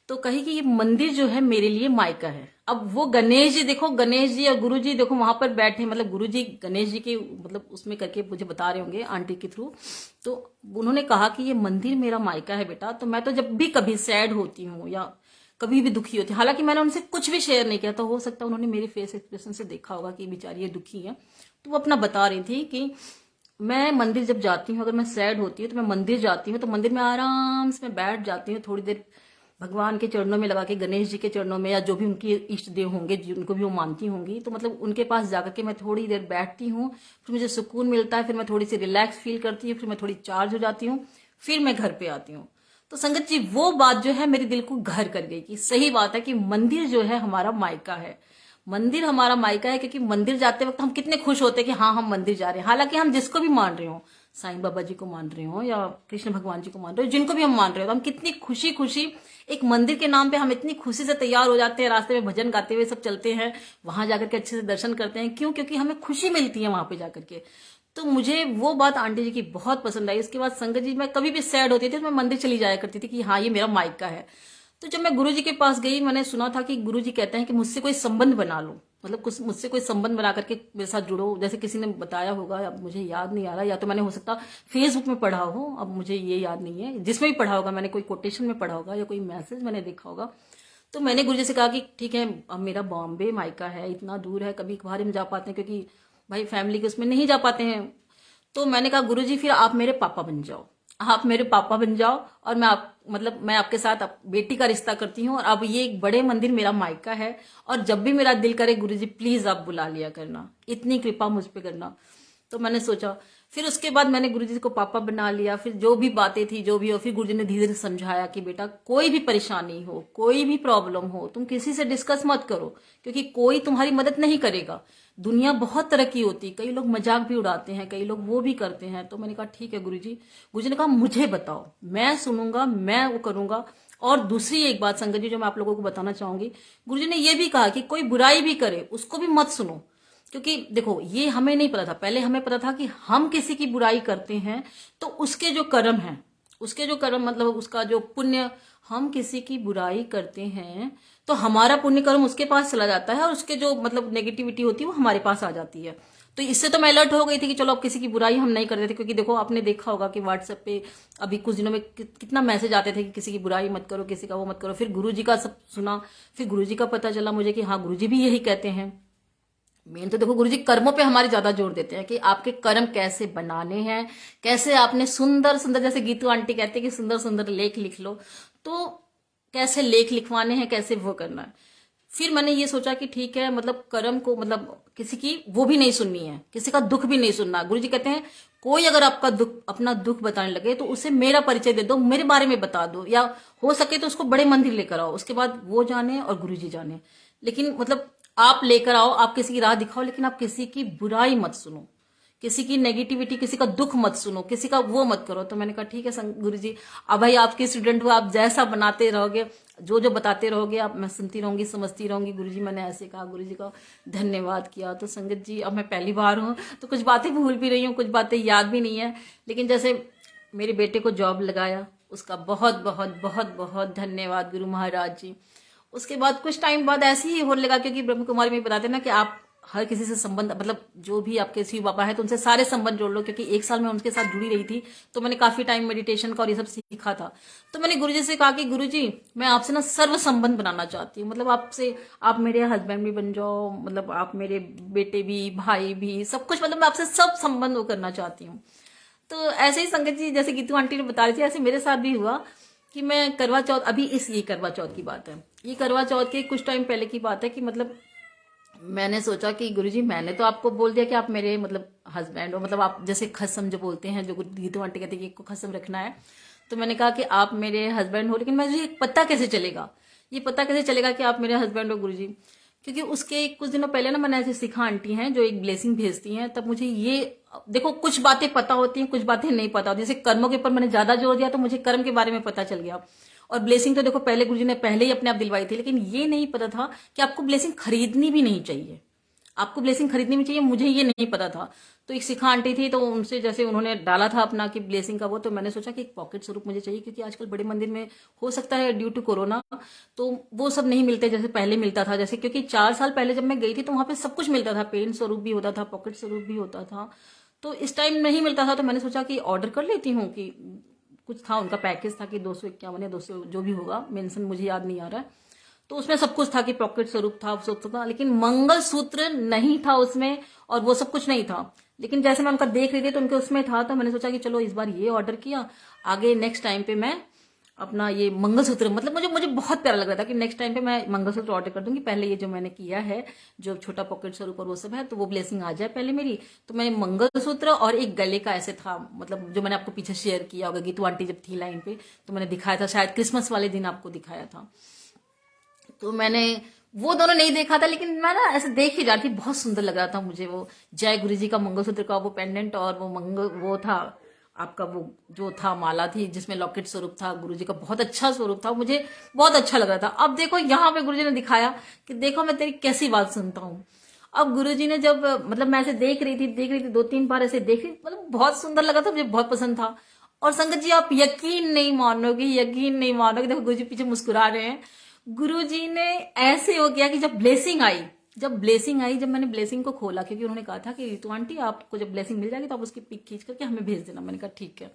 तो कही कि ये मंदिर जो है मेरे लिए मायका है। अब वो गणेश जी देखो, गणेश जी और गुरु जी देखो वहां पर बैठे, मतलब गुरु जी गणेश जी के मतलब उसमें करके मुझे बता रहे होंगे आंटी के थ्रू। तो उन्होंने कहा कि ये मंदिर मेरा मायका है बेटा। तो मैं तो जब भी कभी सैड होती हूँ या कभी भी दुखी होती, हालांकि मैंने उनसे कुछ भी शेयर नहीं किया, तो हो सकता है उन्होंने मेरे फेस एक्सप्रेशन से देखा होगा कि बेचारी ये दुखी है। तो वो अपना बता रही थी कि मैं मंदिर जब जाती हूँ, अगर मैं सैड होती हूँ तो मैं मंदिर जाती हूँ, तो मंदिर में आराम से मैं बैठ जाती हूँ थोड़ी देर, भगवान के चरणों में लगा के, गणेश जी के चरणों में, या जो भी उनके इष्ट देव होंगे जिनको भी वो मानती होंगी, तो मतलब उनके पास जाकर के मैं थोड़ी देर बैठती हूँ, फिर मुझे सुकून मिलता है, फिर मैं थोड़ी सी रिलैक्स फील करती हूँ, फिर मैं थोड़ी चार्ज हो जाती हूँ, फिर मैं घर पे आती हूँ। तो संगत जी वो बात जो है मेरे दिल को घर कर गई कि सही बात है कि मंदिर जो है हमारा मायका है, मंदिर हमारा मायका है, क्योंकि मंदिर जाते वक्त हम कितने खुश होते हैं कि हाँ हम मंदिर जा रहे हैं। हालांकि हम जिसको भी मान रहे हो, साईं बाबा जी को मान रहे हो या कृष्ण भगवान जी को मान रहे हो, जिनको भी हम मान रहे हो, तो हम कितनी खुशी खुशी एक मंदिर के नाम पे हम इतनी खुशी से तैयार हो जाते हैं, रास्ते में भजन गाते हुए सब चलते हैं, वहां जाकर के अच्छे से दर्शन करते हैं। क्यों? क्योंकि हमें खुशी मिलती है वहां पे जाकर के। तो मुझे वो बात आंटी जी की बहुत पसंद आई। उसके बाद संगत जी, मैं कभी भी सैड होती थी तो मैं मंदिर चली जाया करती थी कि हाँ ये मेरा मायका है। तो जब मैं गुरुजी के पास गई, मैंने सुना था कि गुरुजी कहते हैं कि मुझसे कोई संबंध बना लो, मतलब कुछ मुझसे कोई संबंध बना करके मेरे साथ जुड़ो। जैसे किसी ने बताया होगा, अब मुझे याद नहीं आ रहा, या तो मैंने हो सकता फेसबुक में पढ़ा हो, अब मुझे ये याद नहीं है, जिसमें भी पढ़ा होगा मैंने, कोई कोटेशन में पढ़ा होगा या कोई मैसेज मैंने देखा होगा। तो मैंने गुरुजी से कहा कि ठीक है, अब मेरा बॉम्बे मायका है, इतना दूर है, कभी कभार हम जा पाते हैं क्योंकि भाई फैमिली के उसमें नहीं जा पाते हैं। तो मैंने कहा गुरुजी फिर आप मेरे पापा बन जाओ, आप मेरे पापा बन जाओ, और मैं आप मतलब मैं आपके साथ बेटी का रिश्ता करती हूँ, और अब ये एक बड़े मंदिर मेरा मायका है, और जब भी मेरा दिल करे गुरुजी प्लीज आप बुला लिया करना, इतनी कृपा मुझ पे करना। तो मैंने सोचा, फिर उसके बाद मैंने गुरुजी को पापा बना लिया। फिर जो भी बातें थी, जो भी हो, फिर गुरुजी ने धीरे धीरे समझाया कि बेटा कोई भी परेशानी हो, कोई भी प्रॉब्लम हो, तुम किसी से डिस्कस मत करो, क्योंकि कोई तुम्हारी मदद नहीं करेगा। दुनिया बहुत तरह की होती, कई लोग मजाक भी उड़ाते हैं, कई लोग वो भी करते हैं। तो मैंने कहा ठीक है गुरुजी। गुरुजी ने कहा मुझे बताओ, मैं सुनूंगा, मैं वो करूंगा। और दूसरी एक बात संगत जी जो मैं आप लोगों को बताना चाहूंगी, गुरुजी ने ये भी कहा कि कोई बुराई भी करे उसको भी मत सुनो, क्योंकि देखो ये हमें नहीं पता था, पहले हमें पता था कि हम किसी की बुराई करते हैं तो उसके जो कर्म हैं, उसके जो कर्म मतलब उसका जो पुण्य, हम किसी की बुराई करते हैं तो हमारा पुण्य कर्म उसके पास चला जाता है, और उसके जो मतलब नेगेटिविटी होती है वो हमारे पास आ जाती है। तो इससे तो मैं अलर्ट हो गई थी कि चलो अब किसी की बुराई हम नहीं करते थे, क्योंकि देखो आपने देखा होगा कि व्हाट्सएप पे अभी कुछ दिनों में कितना मैसेज आते थे कि किसी की बुराई मत करो, किसी का वो मत करो। फिर गुरुजी का सब सुना, फिर गुरुजी का पता चला मुझे कि हाँ गुरुजी भी यही कहते हैं। मेन तो देखो गुरुजी कर्मों पे हमारे ज्यादा जोर देते हैं कि आपके कर्म कैसे बनाने हैं, कैसे आपने सुंदर सुंदर, जैसे गीतू आंटी कहते हैं कि सुंदर सुंदर लेख लिख लो, तो कैसे लेख लिखवाने हैं, कैसे वो करना है। फिर मैंने ये सोचा कि ठीक है, मतलब कर्म को मतलब किसी की वो भी नहीं सुननी है, किसी का दुख भी नहीं सुनना। गुरुजी कहते हैं कोई अगर आपका दुख, अपना दुख बताने लगे तो उसे मेरा परिचय दे दो, मेरे बारे में बता दो, या हो सके तो उसको बड़े मंदिर लेकर आओ, उसके बाद वो जाने और गुरुजी जाने। लेकिन मतलब आप लेकर आओ, आप किसी की राह दिखाओ, लेकिन आप किसी की बुराई मत सुनो, किसी की नेगेटिविटी, किसी का दुख मत सुनो, किसी का वो मत करो। तो मैंने कहा ठीक है गुरुजी, अब भाई आपके स्टूडेंट हो, आप जैसा बनाते रहोगे, जो जो बताते रहोगे आप, मैं सुनती रहूंगी, समझती रहूंगी। गुरुजी मैंने ऐसे कहा, गुरुजी का धन्यवाद किया। तो संगत जी अब मैं पहली बार हूँ तो कुछ बातें भूल भी रही हूँ, कुछ बातें याद भी नहीं है, लेकिन जैसे मेरे बेटे को जॉब लगाया उसका बहुत बहुत बहुत बहुत धन्यवाद गुरु महाराज जी। उसके बाद कुछ टाइम बाद ऐसे ही होने लगा, क्योंकि ब्रह्म कुमारी में बताते ना कि आप हर किसी से संबंध, मतलब जो भी आपके शिव बाबा है तो उनसे सारे संबंध जोड़ लो, क्योंकि एक साल में उनके साथ जुड़ी रही थी तो मैंने काफी टाइम मेडिटेशन का और ये सब सीखा था। तो मैंने गुरुजी से कहा कि गुरुजी मैं आपसे ना सर्व संबंध बनाना चाहती हूँ, मतलब आपसे, आप मेरे हस्बैंड भी बन जाओ, मतलब आप मेरे बेटे भी, भाई भी, सब कुछ, मतलब मैं आपसे सब संबंध वो करना चाहती हूँ। तो ऐसे ही संगत जी जैसे गीतू आंटी ने बता रही थी, ऐसे मेरे साथ भी हुआ कि मैं करवा चौथ, अभी ये करवा चौथ की बात है, ये करवा चौथ के कुछ टाइम पहले की बात है कि मतलब मैंने सोचा कि गुरुजी मैंने तो आपको बोल दिया कि आप मेरे मतलब हस्बैंड हो, मतलब आप जैसे खसम जो बोलते हैं, जो गीतू आंटी कहती है कि खसम रखना है, तो मैंने कहा कि आप मेरे हस्बैंड हो, लेकिन मुझे पता कैसे चलेगा, ये पता कैसे चलेगा कि आप मेरे हस्बैंड हो गुरुजी। क्योंकि उसके कुछ दिनों पहले ना मैंने ऐसे सीखा, आंटी हैं जो एक ब्लेसिंग भेजती हैं, तब मुझे ये देखो कुछ बातें पता होती हैं, कुछ बातें नहीं पता होती। जैसे कर्मों के ऊपर मैंने ज्यादा जोर दिया तो मुझे कर्म के बारे में पता चल गया, और ब्लेसिंग तो देखो पहले गुरुजी ने पहले ही अपने आप दिलवाई थी, लेकिन ये नहीं पता था कि आपको ब्लेसिंग खरीदनी भी नहीं चाहिए, आपको ब्लेसिंग खरीदनी भी चाहिए, मुझे ये नहीं पता था। तो एक सिखा आंटी थी, तो उनसे जैसे उन्होंने डाला था अपना कि ब्लेसिंग का वो, तो मैंने सोचा कि एक पॉकेट स्वरूप मुझे चाहिए, क्योंकि आजकल बड़े मंदिर में हो सकता है ड्यू टू कोरोना तो वो सब नहीं मिलते जैसे पहले मिलता था। जैसे क्योंकि 4 साल पहले जब मैं गई थी तो वहां पे सब कुछ मिलता था, पेन स्वरूप भी होता था, पॉकेट स्वरूप भी होता था, तो इस टाइम नहीं मिलता था। तो मैंने सोचा कि ऑर्डर कर लेती हूँ, कि कुछ था उनका पैकेज था कि 251 या 200 जो भी होगा, मेंशन मुझे याद नहीं आ रहा है। तो उसमें सब कुछ था कि पॉकेट स्वरूप था, सब था, लेकिन मंगलसूत्र नहीं था उसमें, और वो सब कुछ नहीं था। लेकिन जैसे मैं उनका देख रही थी तो उनके उसमें था, तो मैंने सोचा कि चलो इस बार ये ऑर्डर किया, आगे नेक्स्ट टाइम पे मैं अपना ये मंगलसूत्र, मतलब मुझे मुझे बहुत प्यारा लग रहा था कि नेक्स्ट टाइम पे मैं मंगलसूत्र ऑर्डर कर दूंगी। पहले ये जो मैंने किया है, जो छोटा पॉकेट स्वरूप और वो सब है, तो वो ब्लेसिंग आ जाए पहले मेरी। तो मैं मंगलसूत्र और एक गले का ऐसे था, मतलब जो मैंने आपको पीछे शेयर किया होगा, गीतू आंटी जब थी लाइन पे तो मैंने दिखाया था, शायद क्रिसमस वाले दिन आपको दिखाया था। तो मैंने वो दोनों नहीं देखा था, लेकिन मैं ना ऐसे देख ही जा रही थी, बहुत सुंदर लग रहा था मुझे वो जय गुरु जी का मंगलसूत्र का वो पेंडेंट, और वो वो था आपका वो जो था माला थी जिसमें लॉकेट स्वरूप था, गुरु जी का बहुत अच्छा स्वरूप था, मुझे बहुत अच्छा लग रहा था। अब देखो यहाँ पे गुरु जी ने दिखाया कि देखो मैं तेरी कैसी बात सुनता हूँ। अब गुरु जी ने जब, मतलब मैं ऐसे देख रही थी 2-3 बार ऐसे देख रही, मतलब बहुत सुंदर लगा था, मुझे बहुत पसंद था। और संगत जी आप यकीन नहीं मानोगे, यकीन नहीं मानोगे, देखो गुरु जी पीछे मुस्कुरा रहे हैं। गुरुजी ने ऐसे हो गया कि जब मैंने ब्लेसिंग को खोला, क्योंकि उन्होंने कहा था कि रितु आंटी आपको जब ब्लेसिंग मिल जाएगी तो आप उसकी पिक खींच करके हमें भेज देना। मैंने कहा ठीक है।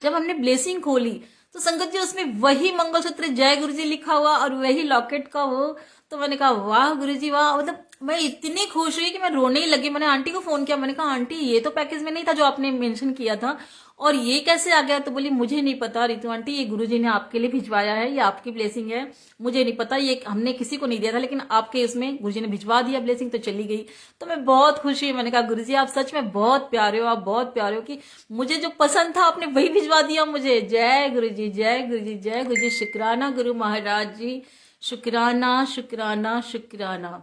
जब हमने ब्लेसिंग खोली तो संगत जी उसमें वही मंगलसूत्र जय गुरुजी लिखा हुआ और वही लॉकेट का वो, तो मैंने कहा वाह गुरुजी वाह, मतलब मैं इतनी खुश हुई कि मैं रोने ही लगी। मैंने आंटी को फोन किया, मैंने कहा आंटी ये तो पैकेज में नहीं था जो आपने मेंशन किया था, और ये कैसे आ गया? तो बोली मुझे नहीं पता रितु आंटी, ये गुरुजी ने आपके लिए भिजवाया है, ये आपकी ब्लेसिंग है, मुझे नहीं पता, ये हमने किसी को नहीं दिया था, लेकिन आपके इसमें गुरुजी ने भिजवा दिया ब्लेसिंग, तो चली गई। तो मैं बहुत खुश हुई, मैंने कहा गुरुजी आप सच में बहुत प्यारे हो, आप बहुत प्यारे हो कि मुझे जो पसंद था आपने वही भिजवा दिया मुझे। जय गुरुजी, जय गुरुजी, जय गुरुजी, शुक्राना गुरु महाराज जी, शुक्राना शुक्राना शुक्राना।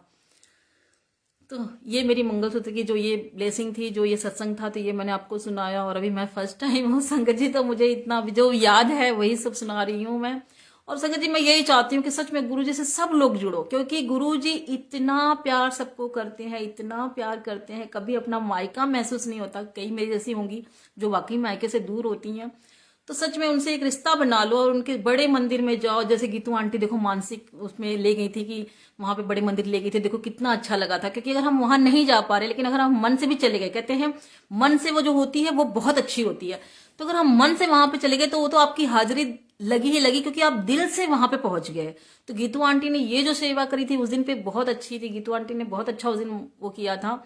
तो ये मेरी मंगलसूत्र की जो ये ब्लेसिंग थी, जो ये सत्संग था, तो ये मैंने आपको सुनाया। और अभी मैं फर्स्ट टाइम हूँ संगत जी, तो मुझे इतना जो याद है वही सब सुना रही हूँ मैं। और संगत जी मैं यही चाहती हूँ कि सच में गुरु जी से सब लोग जुड़ो, क्योंकि गुरु जी इतना प्यार सबको करते हैं, इतना प्यार करते हैं, कभी अपना मायका महसूस नहीं होता। कई मेरी जैसी होंगी जो वाकई मायके से दूर होती हैं, तो सच में उनसे एक रिश्ता बना लो और उनके बड़े मंदिर में जाओ। जैसे गीतू आंटी देखो मानसिक उसमें ले गई थी कि वहां पे बड़े मंदिर ले गई थी, देखो कितना अच्छा लगा था। क्योंकि अगर हम वहां नहीं जा पा रहे, लेकिन अगर हम मन से भी चले गए, कहते हैं मन से वो जो होती है वो बहुत अच्छी होती है, तो अगर हम मन से वहां पे चले गए तो वो तो आपकी हाजिरी लगी ही लगी, क्योंकि आप दिल से वहां पे पहुंच गए। तो गीतू आंटी ने ये जो सेवा करी थी उस दिन पे बहुत अच्छी थी, गीतू आंटी ने बहुत अच्छा उस दिन वो किया था।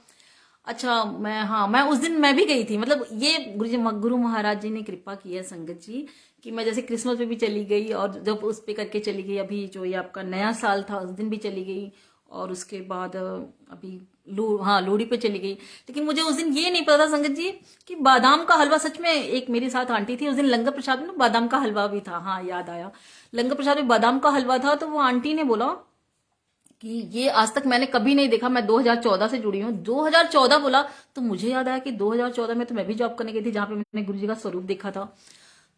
अच्छा मैं उस दिन मैं भी गई थी, मतलब ये गुरु महाराज जी ने कृपा की है संगत जी कि मैं जैसे क्रिसमस पे भी चली गई, और जब उस पे करके चली गई, अभी जो ये आपका नया साल था उस दिन भी चली गई, और उसके बाद अभी लोहड़ी पे चली गई। लेकिन मुझे उस दिन ये नहीं पता था संगत जी कि बादाम का हलवा, सच में एक मेरे साथ आंटी थी उस दिन लंगर प्रसाद में ना बादाम का हलवा भी था, हाँ याद आया, लंगर प्रसाद में बादाम का हलवा था। तो वो आंटी ने बोला कि ये आज तक मैंने कभी नहीं देखा, मैं 2014 से जुड़ी हूँ। 2014 बोला तो मुझे याद आया कि 2014 में तो मैं भी जॉब करने गई थी, जहां पे मैंने गुरु जी का स्वरूप देखा था।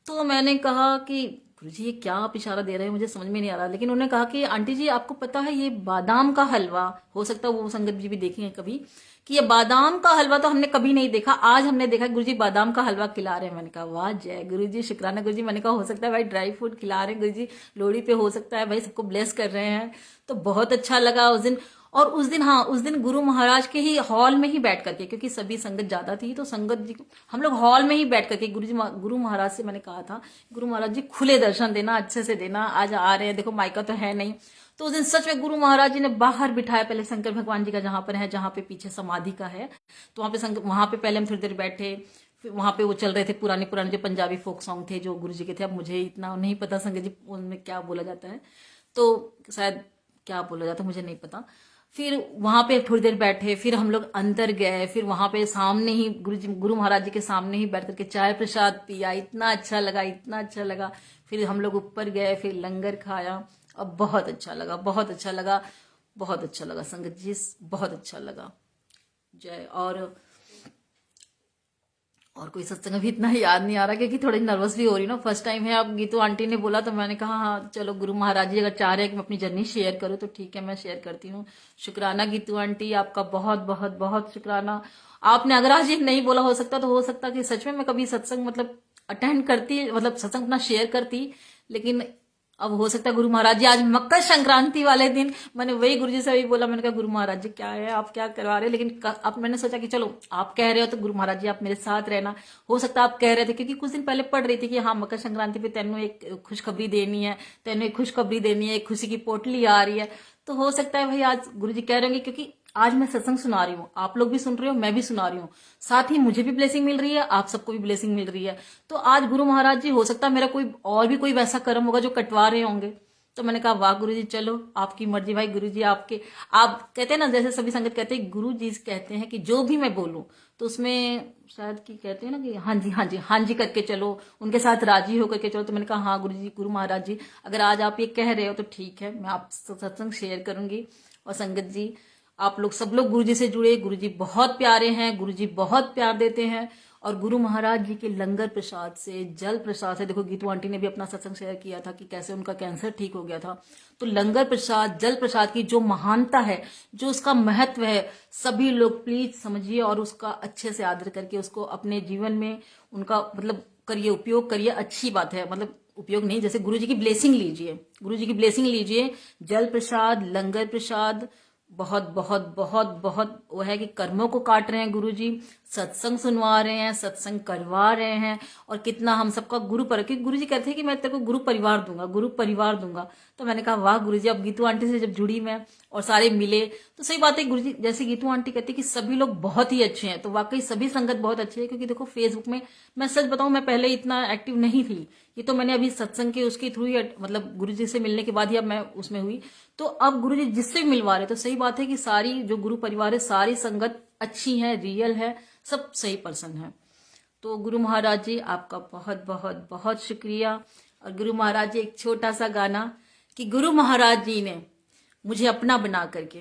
तो मैंने कहा कि गुरु जी ये क्या आप इशारा दे रहे हैं, मुझे समझ में नहीं आ रहा। लेकिन उन्होंने कहा कि आंटी जी आपको पता है ये बादाम का हलवा, हो सकता है वो संगत जी भी देखेंगे कभी, कि ये बादाम का हलवा तो हमने कभी नहीं देखा, आज हमने देखा गुरु जी बादाम का हलवा खिला रहे हैं। मैंने कहा वाह जय गुरु जी, शुक्राना गुरु जी। मैंने कहा हो सकता है भाई ड्राई फ्रूट खिला रहे हैं गुरु जी लोहड़ी पे, हो सकता है भाई सबको ब्लेस कर रहे हैं। तो बहुत अच्छा लगा उस दिन। और उस दिन, हाँ उस दिन गुरु महाराज के ही हॉल में ही बैठ करके, क्योंकि सभी संगत ज्यादा थी तो संगत जी हम लोग हॉल में ही बैठ करके गुरु महाराज से मैंने कहा था गुरु महाराज जी खुले दर्शन देना, अच्छे से देना, आज आ रहे हैं, देखो माइका तो है नहीं। तो उस दिन सच में गुरु महाराज जी ने बाहर बिठाया, पहले शंकर भगवान जी का जहां पर है, जहां पे पीछे समाधि का है, तो वहां पे पहले हम थोड़ी देर बैठे। फिर वहां पे वो चल रहे थे पुराने पुराने जो पंजाबी फोक सॉन्ग थे जो गुरु जी के थे, अब मुझे इतना नहीं पता संगत जी उनमें क्या बोला जाता है, तो शायद क्या बोला जाता है मुझे नहीं पता। फिर वहां पे थोड़ी देर बैठे, फिर हम लोग अंदर गए, फिर वहां पे सामने ही गुरु महाराज जी के सामने ही बैठ करके चाय प्रसाद पिया, इतना अच्छा लगा, इतना अच्छा लगा। फिर हम लोग ऊपर गए, फिर लंगर खाया, अब बहुत अच्छा लगा, बहुत अच्छा लगा, बहुत अच्छा लगा संगत जी, बहुत अच्छा लगा। जय। और कोई सत्संग अभी इतना याद नहीं आ रहा, क्योंकि थोड़ी नर्वस भी हो रही ना, फर्स्ट टाइम है। अब गीतू आंटी ने बोला तो मैंने कहा हाँ चलो गुरु महाराज जी अगर चाह रहे हैं कि मैं अपनी जर्नी शेयर करूँ तो ठीक है मैं शेयर करती हूँ। शुक्राना गीतू आंटी, आपका बहुत बहुत बहुत शुक्राना। आपने अगर आज ये नहीं बोला, हो सकता तो हो सकता कि सच में मैं कभी सत्संग मतलब अटेंड करती, मतलब सत्संग अपना शेयर करती, लेकिन अब हो सकता है गुरु महाराज जी आज मकर संक्रांति वाले दिन, मैंने वही गुरु जी से भी बोला, मैंने कहा गुरु महाराज जी क्या है, आप क्या करवा रहे हैं, लेकिन अब मैंने सोचा कि चलो आप कह रहे हो तो गुरु महाराज जी आप मेरे साथ रहना। हो सकता है आप कह रहे थे, क्योंकि कुछ दिन पहले पढ़ रही थी कि हाँ मकर संक्रांति पे तेनू एक खुशखबरी देनी है, तेनू एक खुशखबरी देनी है, एक खुशी की पोटली आ रही है। तो हो सकता है भाई आज गुरु जी कह रहे होंगे, क्योंकि आज मैं सत्संग सुना रही हूँ, आप लोग भी सुन रहे हो, मैं भी सुना रही हूँ, साथ ही मुझे भी ब्लेसिंग मिल रही है, आप सबको भी ब्लेसिंग मिल रही है। तो आज गुरु महाराज जी हो सकता है मेरा कोई और भी कोई वैसा कर्म होगा जो कटवा रहे होंगे। तो मैंने कहा वाह गुरु जी, चलो आपकी मर्जी भाई। गुरु जी आपके, आप कहते हैं ना, जैसे सभी संगत कहते हैं, गुरु जी कहते हैं कि जो भी मैं बोलूं तो उसमें शायद की कहते हैं ना कि हाँ जी हाँ जी हाँ जी करके चलो, उनके साथ राजी होकर के चलो। तो मैंने कहा हाँ गुरु जी, गुरु महाराज जी अगर आज आप ये कह रहे हो तो ठीक है, मैं आप सत्संग शेयर करूंगी। और संगत जी आप लोग सब लोग गुरु जी से जुड़े, गुरु जी बहुत प्यारे हैं, गुरु जी बहुत प्यार देते हैं। और गुरु महाराज जी के लंगर प्रसाद से, जल प्रसाद से, देखो गीतू आंटी ने भी अपना सत्संग शेयर किया था कि कैसे उनका कैंसर ठीक हो गया था। तो लंगर प्रसाद, जल प्रसाद की जो महानता है, जो उसका महत्व है, सभी लोग प्लीज समझिए और उसका अच्छे से आदर करके उसको अपने जीवन में उनका मतलब करिए, उपयोग करिए। अच्छी बात है, मतलब उपयोग नहीं, जैसे गुरु जी की ब्लेसिंग लीजिए, गुरु जी की ब्लेसिंग लीजिए। जल प्रसाद, लंगर प्रसाद, बहुत बहुत बहुत बहुत वो है कि कर्मों को काट रहे हैं गुरु जी, सत्संग सुनवा रहे हैं, सत्संग करवा रहे हैं। और कितना हम सबका गुरु पर, क्योंकि गुरु जी कहते हैं कि मैं तेरे को गुरु परिवार दूंगा, गुरु परिवार दूंगा। तो मैंने कहा वाह गुरु जी। अब गीतू आंटी से जब जुड़ी मैं और सारे मिले तो सही बात है, गुरु जी जैसे गीतू आंटी कहती है कि सभी लोग बहुत ही अच्छे हैं, तो वाकई सभी संगत बहुत अच्छी है। क्योंकि देखो फेसबुक में मैं सच बताऊं, मैं पहले इतना एक्टिव नहीं थी, ये तो मैंने अभी सत्संग के उसके थ्रू ही, मतलब गुरु जी से मिलने के बाद ही अब मैं उसमें हुई। तो अब गुरु जी जिससे भी मिलवा रहे, तो सही बात है कि सारी जो गुरु परिवार है, सारी संगत अच्छी है, रियल है, सब सही पर्सन है। तो गुरु महाराज जी आपका बहुत बहुत बहुत शुक्रिया। और गुरु महाराज जी एक छोटा सा गाना कि गुरु महाराज जी ने मुझे अपना बना करके,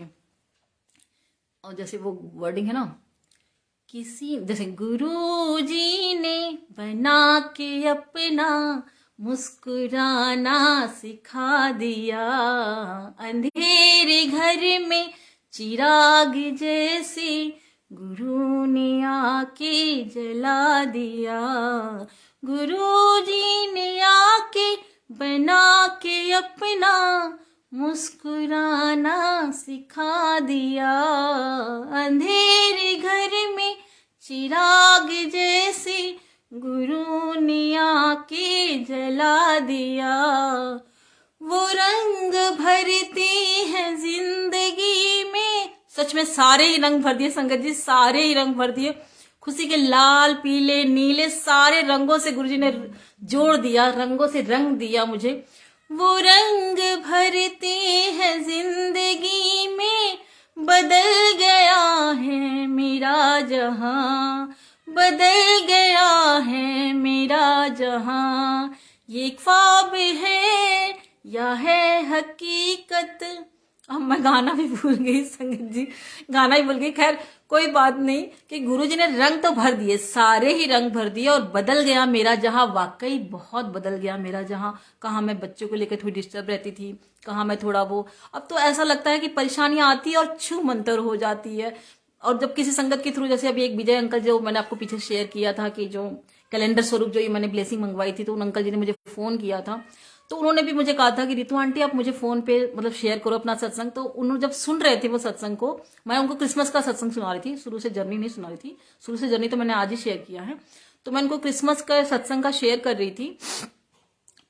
और जैसे वो वर्डिंग है ना, किसी जैसे गुरु जी ने बना के अपना मुस्कुराना सिखा दिया, अंधेरे घर में चिराग जैसे गुरु ने आके जला दिया। गुरु जी ने आके बना के अपना मुस्कुराना सिखा दिया, अंधेरे घर में चिराग जैसे गुरु ने आके जला दिया। वो रंग भरते हैं जिंदगी में, सच में सारे ही रंग भर दिए संगत जी, सारे ही रंग भर दिए। खुशी के लाल पीले नीले सारे रंगों से गुरुजी ने जोड़ दिया, रंगों से रंग दिया मुझे। वो रंग भरते हैं जिंदगी में, बदल गया है मेरा जहां, बदल गया है मेरा जहां। ये एक ख्वाब है या है हकीकत। अब मैं गाना भी भूल गई संगत जी, गाना ही भूल गई। खैर कोई बात नहीं कि गुरुजी ने रंग तो भर दिए, सारे ही रंग भर दिए, और बदल गया मेरा जहां, वाकई बहुत बदल गया मेरा जहां। कहाँ मैं बच्चों को लेकर थोड़ी डिस्टर्ब रहती थी, कहाँ मैं थोड़ा वो, अब तो ऐसा लगता है कि परेशानियां आती है और छू मंतर हो जाती है। और जब किसी संगत के थ्रू, जैसे अभी एक विजय अंकल जो मैंने आपको पीछे शेयर किया था कि जो कैलेंडर स्वरूप जो ये मैंने ब्लेसिंग मंगवाई थी, तो उन अंकल जी ने मुझे फोन किया था, तो उन्होंने भी मुझे कहा था कि रितु आंटी आप मुझे फोन पे मतलब शेयर करो अपना सत्संग। तो उन्होंने जब सुन रहे थे वो सत्संग को, मैं उनको क्रिसमस का सत्संग सुना रही थी, शुरू से जर्नी नहीं सुना रही थी, शुरू से जर्नी तो मैंने आज ही शेयर किया है। तो मैं उनको क्रिसमस का सत्संग का शेयर कर रही थी,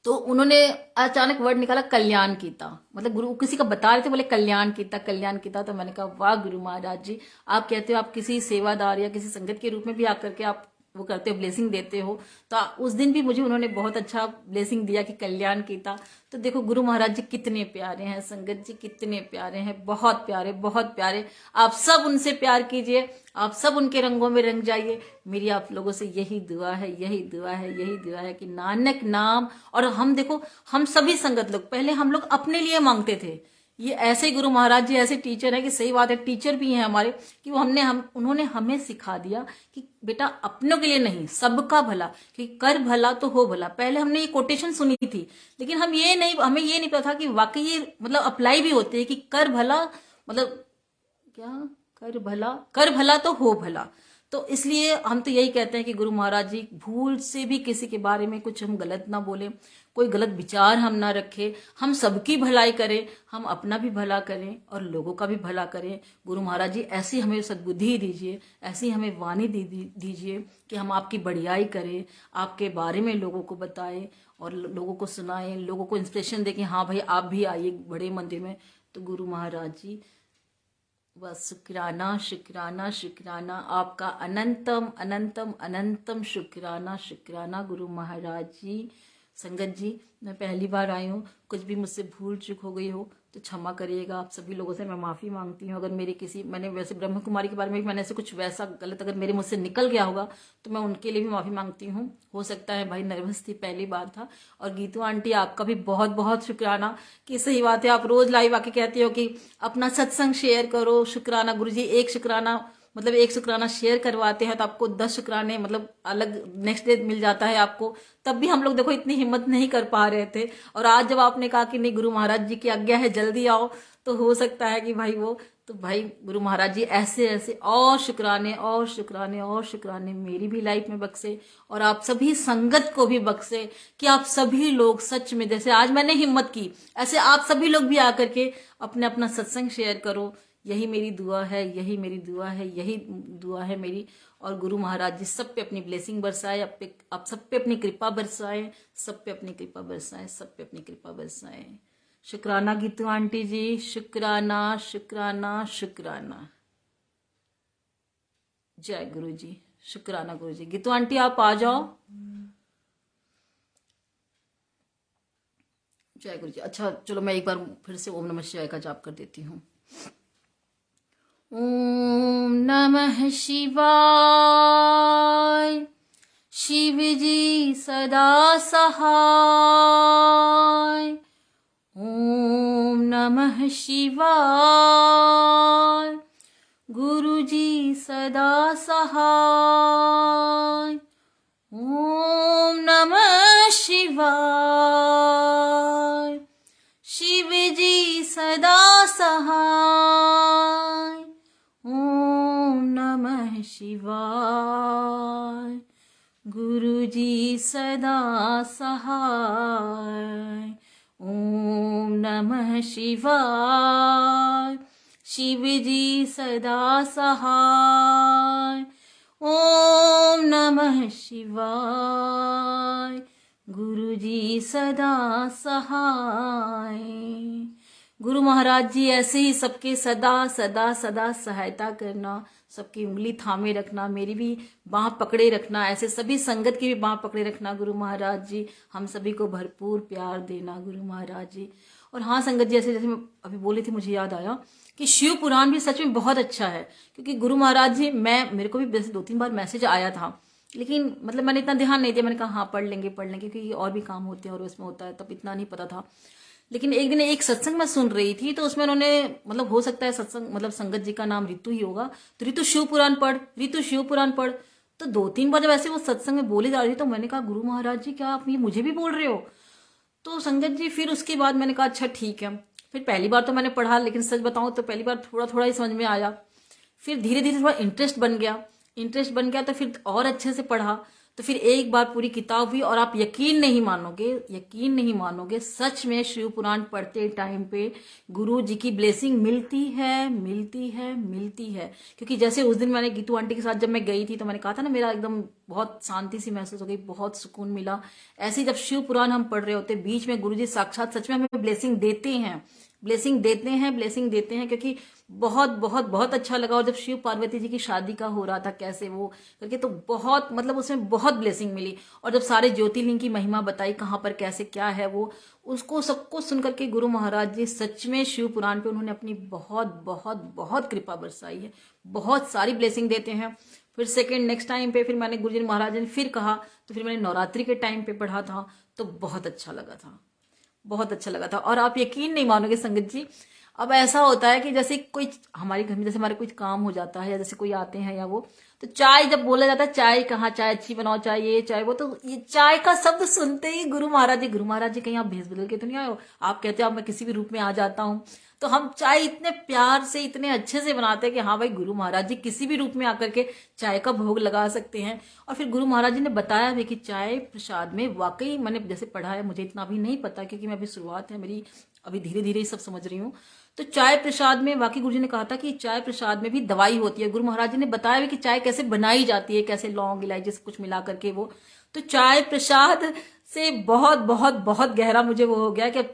तो उन्होंने अचानक वर्ड निकाला कल्याण कीता, मतलब गुरु किसी का बता रहे थे, बोले कल्याण कीता कल्याण कीता। तो मैंने कहा वाह गुरु महाराज जी, आप कहते हो आप किसी सेवादार या किसी संगत के रूप में भी आकर के आप वो करते हो, ब्लेसिंग देते हो। तो उस दिन भी मुझे उन्होंने बहुत अच्छा ब्लेसिंग दिया कि कल्याण कीता। तो देखो गुरु महाराज जी कितने प्यारे हैं, संगत जी कितने प्यारे हैं, बहुत प्यारे बहुत प्यारे। आप सब उनसे प्यार कीजिए, आप सब उनके रंगों में रंग जाइए। मेरी आप लोगों से यही दुआ है, यही दुआ है, यही दुआ है कि नानक नाम। और हम देखो, हम सभी संगत लोग, पहले हम लोग अपने लिए मांगते थे, ये ऐसे गुरु महाराज जी ऐसे टीचर है कि सही बात है, टीचर भी हैं हमारे, कि वो उन्होंने हमें सिखा दिया कि बेटा अपनों के लिए नहीं, सबका भला, कि कर भला तो हो भला। पहले हमने ये कोटेशन सुनी थी, लेकिन हमें ये नहीं पता था कि वाकई ये मतलब अप्लाई भी होते हैं कि कर भला मतलब क्या, कर भला तो हो भला। तो इसलिए हम तो यही कहते हैं कि गुरु महाराज जी भूल से भी किसी के बारे में कुछ हम गलत ना बोले, कोई गलत विचार हम ना रखें, हम सबकी भलाई करें, हम अपना भी भला करें और लोगों का भी भला करें। गुरु महाराज जी ऐसी हमें सद्बुद्धि दीजिए, ऐसी हमें वाणी दीजिए कि हम आपकी बढ़ियाई करें, आपके बारे में लोगों को बताएं और लोगों को सुनाएं, लोगों को इंस्पिरेशन दें कि हाँ भाई आप भी आइए बड़े मंदिर में। तो गुरु महाराज जी बस शुक्राना शुक्राना शुक्राना, आपका अनंतम अनंतम अनंतम शुक्राना शुक्राना गुरु महाराज जी। संगत जी मैं पहली बार आई हूँ, कुछ भी मुझसे भूल चूक हो गई हो तो क्षमा करिएगा। आप सभी लोगों से मैं माफ़ी मांगती हूँ। अगर मेरे मैंने वैसे ब्रह्म कुमारी के बारे में भी मैंने ऐसे कुछ वैसा गलत अगर मेरे मुझसे निकल गया होगा तो मैं उनके लिए भी माफ़ी मांगती हूँ। हो सकता है भाई नर्वस थी, पहली बार था। और गीतू आंटी आपका भी बहुत बहुत शुक्राना कि सही बात है, आप रोज़ लाइव आके कहती हो कि अपना सत्संग शेयर करो। शुक्राना गुरुजी, एक शुक्राना मतलब एक शुक्राना शेयर करवाते हैं तो आपको 10 शुक्राने मतलब अलग नेक्स्ट डे मिल जाता है आपको। तब भी हम लोग देखो इतनी हिम्मत नहीं कर पा रहे थे, और आज जब आपने कहा कि नहीं गुरु महाराज जी की आज्ञा है जल्दी आओ, तो हो सकता है कि भाई वो तो भाई गुरु महाराज जी ऐसे ऐसे और शुक्राने और शुक्राने और शुक्राने मेरी भी लाइफ में बख्शे और आप सभी संगत को भी बख्शे कि आप सभी लोग सच में जैसे आज मैंने हिम्मत की ऐसे आप सभी लोग भी आकर के अपने अपना सत्संग शेयर करो। यही मेरी दुआ है, यही मेरी दुआ है, यही दुआ है मेरी। और गुरु महाराज जी सब पे अपनी ब्लेसिंग बरसाए, आप सब पे अपनी कृपा बरसाए, सब पे अपनी कृपा बरसाए, सब पे अपनी कृपा बरसाए। शुक्राना गीतू आंटी जी, शुक्राना शुक्राना शुक्राना। जय गुरु जी, शुक्राना गुरु जी। गीतू आंटी आप आ जाओ। जय गुरु जी। अच्छा चलो मैं एक बार फिर से ओम नमः शिवाय का जाप कर देती हूँ। ओम नमः शिवाय। शिव जी सदा सहाय। ओम नमः शिवाय। गुरु जी सदा सहाय। ओम नमः शिवाय। शिव जी सदा सहाय। ओम नमः शिवाय। गुरु जी सदा सहाय। ओम नमः शिवाय। शिव जी सदा सहाय। ओम नमः शिवाय। गुरु जी सदा सहाय। गुरु महाराज जी ऐसे ही सबके सदा सदा सदा सहायता करना, सबकी उंगली थामे रखना, मेरी भी बाँह पकड़े रखना, ऐसे सभी संगत की भी बाँह पकड़े रखना गुरु महाराज जी। हम सभी को भरपूर प्यार देना गुरु महाराज जी। और हाँ संगत जी, ऐसे जैसे मैं अभी बोली थी मुझे याद आया कि शिव पुराण भी सच में बहुत अच्छा है, क्योंकि गुरु महाराज जी मेरे को भी वैसे 2-3 बार मैसेज आया था, लेकिन मतलब मैंने इतना ध्यान नहीं दिया। मैंने कहा हाँ पढ़ लेंगे क्योंकि और भी काम होते हैं और उसमें होता है, तब इतना नहीं पता था। लेकिन एक दिन एक सत्संग मैं सुन रही थी तो उसमें उन्होंने मतलब हो सकता है सत्संग मतलब संगत जी का नाम रितु ही होगा, तो रितु शिव पुराण पढ़, रितु शिव पुराण पढ़। तो 2-3 बार जब ऐसे वो सत्संग में बोली जा रही थी तो मैंने कहा गुरु महाराज जी क्या आप ये मुझे भी बोल रहे हो? तो संगत जी फिर उसके बाद मैंने कहा अच्छा ठीक है। फिर पहली बार तो मैंने पढ़ा, लेकिन सच बताऊं तो पहली बार थोड़ा थोड़ा ही समझ में आया। फिर धीरे धीरे थोड़ा इंटरेस्ट बन गया तो फिर और अच्छे से पढ़ा, तो फिर एक बार पूरी किताब हुई। और आप यकीन नहीं मानोगे सच में शिव पुराण पढ़ते टाइम पे गुरु जी की ब्लेसिंग मिलती है। क्योंकि जैसे उस दिन मैंने गीतू आंटी के साथ जब मैं गई थी तो मैंने कहा था ना, मेरा एकदम बहुत शांति सी महसूस हो गई, बहुत सुकून मिला। ऐसे ही जब शिव पुराण हम पढ़ रहे होते बीच में गुरु जी साक्षात सच में हमें ब्लेसिंग देते हैं, क्योंकि बहुत बहुत बहुत अच्छा लगा। और जब शिव पार्वती जी की शादी का हो रहा था कैसे वो करके, तो बहुत मतलब उसमें बहुत ब्लेसिंग मिली। और जब सारे ज्योतिर्लिंग की महिमा बताई कहाँ पर कैसे क्या है वो, उसको सबको सुन करके गुरु महाराज जी सच में शिव पुराण पे उन्होंने अपनी बहुत बहुत बहुत कृपा बरसाई है, बहुत सारी ब्लेसिंग देते हैं। फिर सेकेंड नेक्स्ट टाइम पे फिर मैंने गुरुजी महाराज ने फिर कहा, तो फिर मैंने नवरात्रि के टाइम पे पढ़ा था तो बहुत अच्छा लगा था। और आप यकीन नहीं मानोगे संगत जी, अब ऐसा होता है कि जैसे कोई हमारे घर में जैसे हमारे कुछ काम हो जाता है या जैसे कोई आते हैं या वो, तो चाय जब बोला जाता है चाय कहाँ, चाय अच्छी बनाओ, चाय ये चाय वो, तो ये चाय का शब्द सुनते ही गुरु महाराज जी कहीं आप भेस बदल के तो नहीं आए हो? आप कहते हो आप मैं किसी भी रूप में आ जाता हूँ। तो हम चाय इतने प्यार से इतने अच्छे से बनाते हैं कि हाँ भाई गुरु महाराज जी किसी भी रूप में आकर के चाय का भोग लगा सकते हैं। और फिर गुरु महाराज जी ने बताया भी कि चाय प्रसाद में वाकई, मैंने जैसे पढ़ा है, मुझे इतना अभी नहीं पता क्योंकि मैं अभी शुरुआत है मेरी, अभी धीरे धीरे ही सब समझ रही हूँ। तो चाय प्रसाद में वाकई गुरु जी ने कहा था कि चाय प्रसाद में भी दवाई होती है। गुरु महाराज जी ने बताया भी कि चाय कैसे बनाई जाती है, कैसे लौंग इलायची सब कुछ मिला करके वो। तो चाय प्रसाद से बहुत बहुत बहुत गहरा मुझे वो हो गया कि अब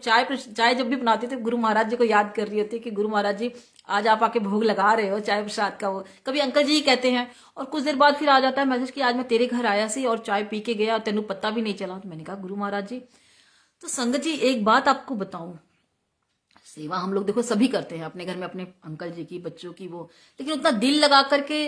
चाय जब भी बनाती थी गुरु महाराज जी को याद कर रही होती कि गुरु महाराज जी आज आप आके भोग लगा रहे हो चाय प्रसाद का। वो कभी अंकल जी ही कहते हैं और कुछ देर बाद फिर आ जाता है मैसेज कि आज मैं तेरे घर आया सी और चाय पी के गया और तेनू पता भी नहीं चला। तो मैंने कहा गुरु महाराज जी, तो संगत जी एक बात आपको बताऊं, सेवा हम लोग देखो सभी करते हैं अपने घर में, अपने अंकल जी की, बच्चों की, वो, लेकिन उतना दिल लगा करके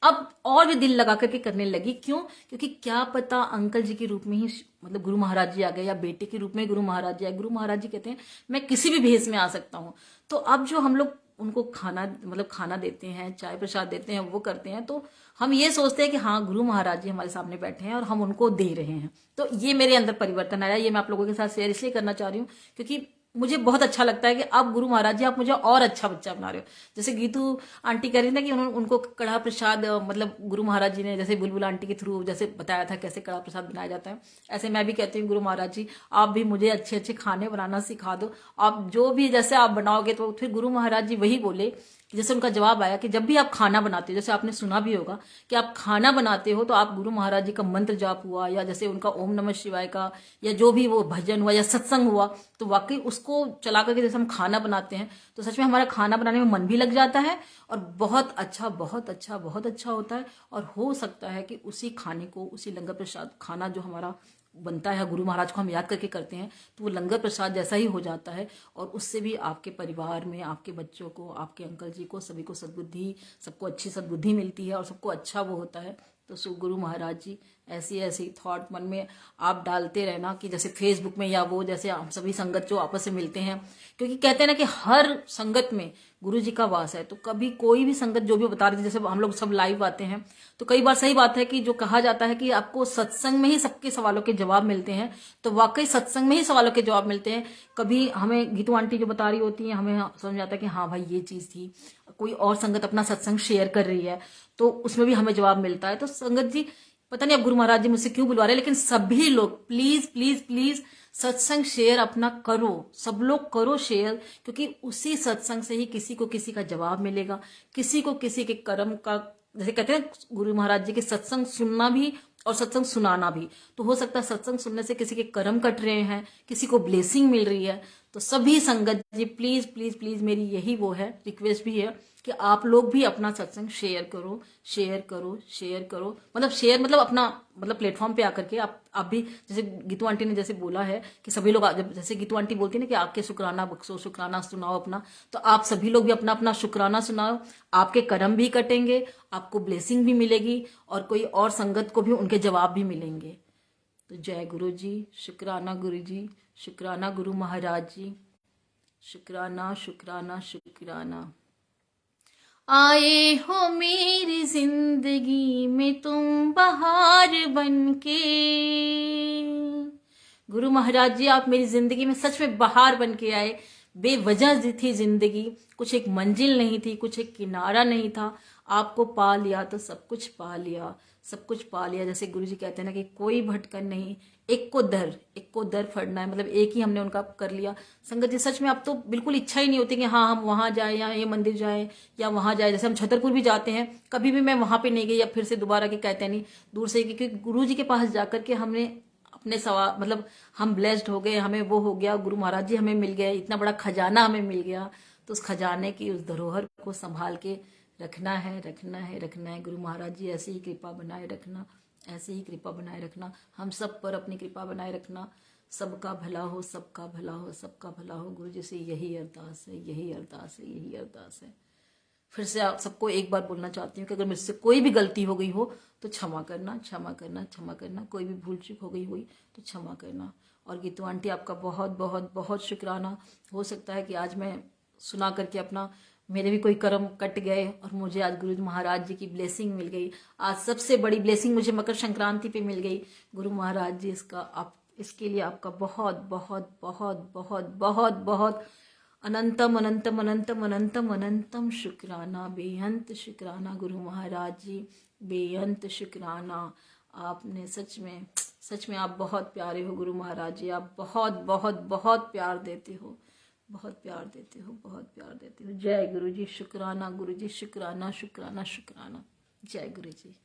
अब और भी दिल लगा करके करने लगी। क्यों? क्योंकि क्या पता अंकल जी के रूप में ही मतलब गुरु महाराज जी आ गए या बेटे के रूप में गुरु महाराज जी आए। गुरु महाराज जी कहते हैं मैं किसी भी भेष में आ सकता हूँ। तो अब जो हम लोग उनको खाना देते हैं, चाय प्रसाद देते हैं, वो करते हैं, तो हम ये सोचते हैं कि हाँ गुरु महाराज जी हमारे सामने बैठे हैं और हम उनको दे रहे हैं। तो ये मेरे अंदर परिवर्तन आया। ये मैं आप लोगों के साथ शेयर इसलिए करना चाह रही हूँ क्योंकि मुझे बहुत अच्छा लगता है कि अब गुरु महाराज जी आप मुझे और अच्छा बच्चा बना रहे हो। जैसे गीतू आंटी कह रही ना कि उनको कड़ा प्रसाद मतलब गुरु महाराज जी ने जैसे बुलबुल आंटी के थ्रू जैसे बताया था कैसे कड़ा प्रसाद बनाया जाता है, ऐसे मैं भी कहती हूँ गुरु महाराज जी आप भी मुझे अच्छे अच्छे खाने बनाना सिखा दो। आप जो भी जैसे आप बनाओगे, तो फिर गुरु महाराज जी वही बोले कि जैसे उनका जवाब आया कि जब भी आप खाना बनाते हो, जैसे आपने सुना भी होगा कि आप खाना बनाते हो तो आप गुरु महाराज जी का मंत्र जाप हुआ या जैसे उनका ओम नमः शिवाय का या जो भी वो भजन हुआ या सत्संग हुआ, तो वाकई उसको चला करके जैसे हम खाना बनाते हैं तो सच में हमारा खाना बनाने में मन भी लग जाता है और बहुत अच्छा बहुत अच्छा बहुत अच्छा होता है। और हो सकता है कि उसी खाने को, उसी लंगर प्रसाद खाना जो हमारा बनता है गुरु महाराज को हम याद करके करते हैं, तो वो लंगर प्रसाद जैसा ही हो जाता है और उससे भी आपके परिवार में, आपके बच्चों को, आपके अंकल जी को, सभी को सद्बुद्धि, सबको अच्छी सद्बुद्धि मिलती है और सबको अच्छा वो होता है। तो सो गुरु महाराज जी ऐसी ऐसी थॉट मन में आप डालते रहना कि जैसे फेसबुक में या वो जैसे हम सभी संगत जो आपस में मिलते हैं, क्योंकि कहते हैं ना कि हर संगत में गुरु जी का वास है। तो कभी कोई भी संगत जो भी बता रही थी, जैसे हम लोग सब लाइव आते हैं तो कई बार सही बात है कि जो कहा जाता है कि आपको सत्संग में ही सबके सवालों के जवाब मिलते हैं, तो वाकई सत्संग में ही सवालों के जवाब मिलते हैं। कभी हमें गीतू आंटी जो बता रही होती है हमें समझ आता है कि हाँ भाई ये चीज थी, कोई और संगत अपना सत्संग शेयर कर रही है तो उसमें भी हमें जवाब मिलता है। तो संगत जी पता नहीं अब गुरु महाराज जी मुझसे क्यों बुलवा रहे हैं, लेकिन सभी लोग प्लीज प्लीज प्लीज सत्संग शेयर अपना करो, सब लोग करो शेयर, क्योंकि उसी सत्संग से ही किसी को किसी का जवाब मिलेगा, किसी को किसी के कर्म का, जैसे कहते हैं गुरु महाराज जी के सत्संग सुनना भी और सत्संग सुनाना भी, तो हो सकता है सत्संग सुनने से किसी के कर्म कट रहे हैं, किसी को ब्लेसिंग मिल रही है। तो सभी संगत जी प्लीज प्लीज प्लीज मेरी यही वो है, रिक्वेस्ट भी है कि आप लोग भी अपना सत्संग शेयर करो, शेयर करो, शेयर करो, मतलब शेयर मतलब अपना मतलब प्लेटफॉर्म पे आकर के आप भी, जैसे गीतू आंटी ने जैसे बोला है कि सभी लोग जैसे गीतू आंटी बोलती है ना कि आपके शुक्राना बख्शो, शुक्राना सुनाओ अपना, तो आप सभी लोग भी अपना अपना शुक्राना सुनाओ, आपके कर्म भी कटेंगे, आपको ब्लेसिंग भी मिलेगी और कोई और संगत को भी उनके जवाब भी मिलेंगे। तो जय गुरु जी, शुक्राना गुरु जी, शुक्राना गुरु महाराज जी, शुक्राना शुक्राना शुक्राना। आए हो मेरी जिंदगी में तुम बहार बनके, गुरु महाराज जी आप मेरी जिंदगी में सच में बहार बन के आए। बेवजह थी जिंदगी, कुछ एक मंजिल नहीं थी, कुछ एक किनारा नहीं था, आपको पा लिया तो सब कुछ पा लिया, सब कुछ पा लिया। जैसे गुरु जी कहते हैं ना कि कोई भटकन नहीं, एक को दर फड़ना है, मतलब एक ही हमने उनका कर लिया। संगत जी सच में अब तो बिल्कुल इच्छा ही नहीं होती कि हाँ हम वहां जाए या ये मंदिर जाए या वहां जाए। जैसे हम छतरपुर भी जाते हैं, कभी भी मैं वहां पे नहीं गई या फिर से दोबारा के कहते नहीं, दूर से, क्योंकि गुरु जी के पास जाकर के हमने अपने सवाल मतलब हम ब्लेस्ड हो गए, हमें वो हो गया, गुरु महाराज जी हमें मिल गए, इतना बड़ा खजाना हमें मिल गया। तो उस खजाने की, उस धरोहर को संभाल के रखना है, रखना है, रखना है। गुरु महाराज जी ऐसी ही कृपा बनाए रखना, ऐसे ही कृपा बनाए रखना, हम सब पर अपनी कृपा बनाए रखना, सबका भला हो, सबका भला हो, सबका भला हो। गुरु जी से यही अरदास है, यही अरदास है, यही अरदास है। फिर से आप सबको एक बार बोलना चाहती हूँ कि अगर मुझसे कोई भी गलती हो गई हो तो क्षमा करना, क्षमा करना, क्षमा करना, कोई भी भूल चूक हो गई हुई तो क्षमा करना। और गीतू आंटी आपका बहुत बहुत बहुत शुक्राना। हो सकता है कि आज मैं सुना करके अपना, मेरे भी कोई कर्म कट गए और मुझे आज गुरु महाराज जी की ब्लेसिंग मिल गई। आज सबसे बड़ी ब्लेसिंग मुझे मकर संक्रांति पे मिल गई। गुरु महाराज जी इसके लिए आपका बहुत बहुत बहुत बहुत बहुत बहुत अनंतम अनंतम अनंतम अनंतम अनंतम शुक्राना, बेअंत शुक्राना गुरु महाराज जी, बेअंत शुक्राना। आपने सच में आप बहुत प्यारे हो गुरु महाराज जी, आप बहुत बहुत बहुत प्यार देते हो, बहुत प्यार देते हो, बहुत प्यार देते हो। जय गुरु जी, शुक्राना गुरु जी, शुक्राना शुक्राना शुक्राना। जय गुरु जी।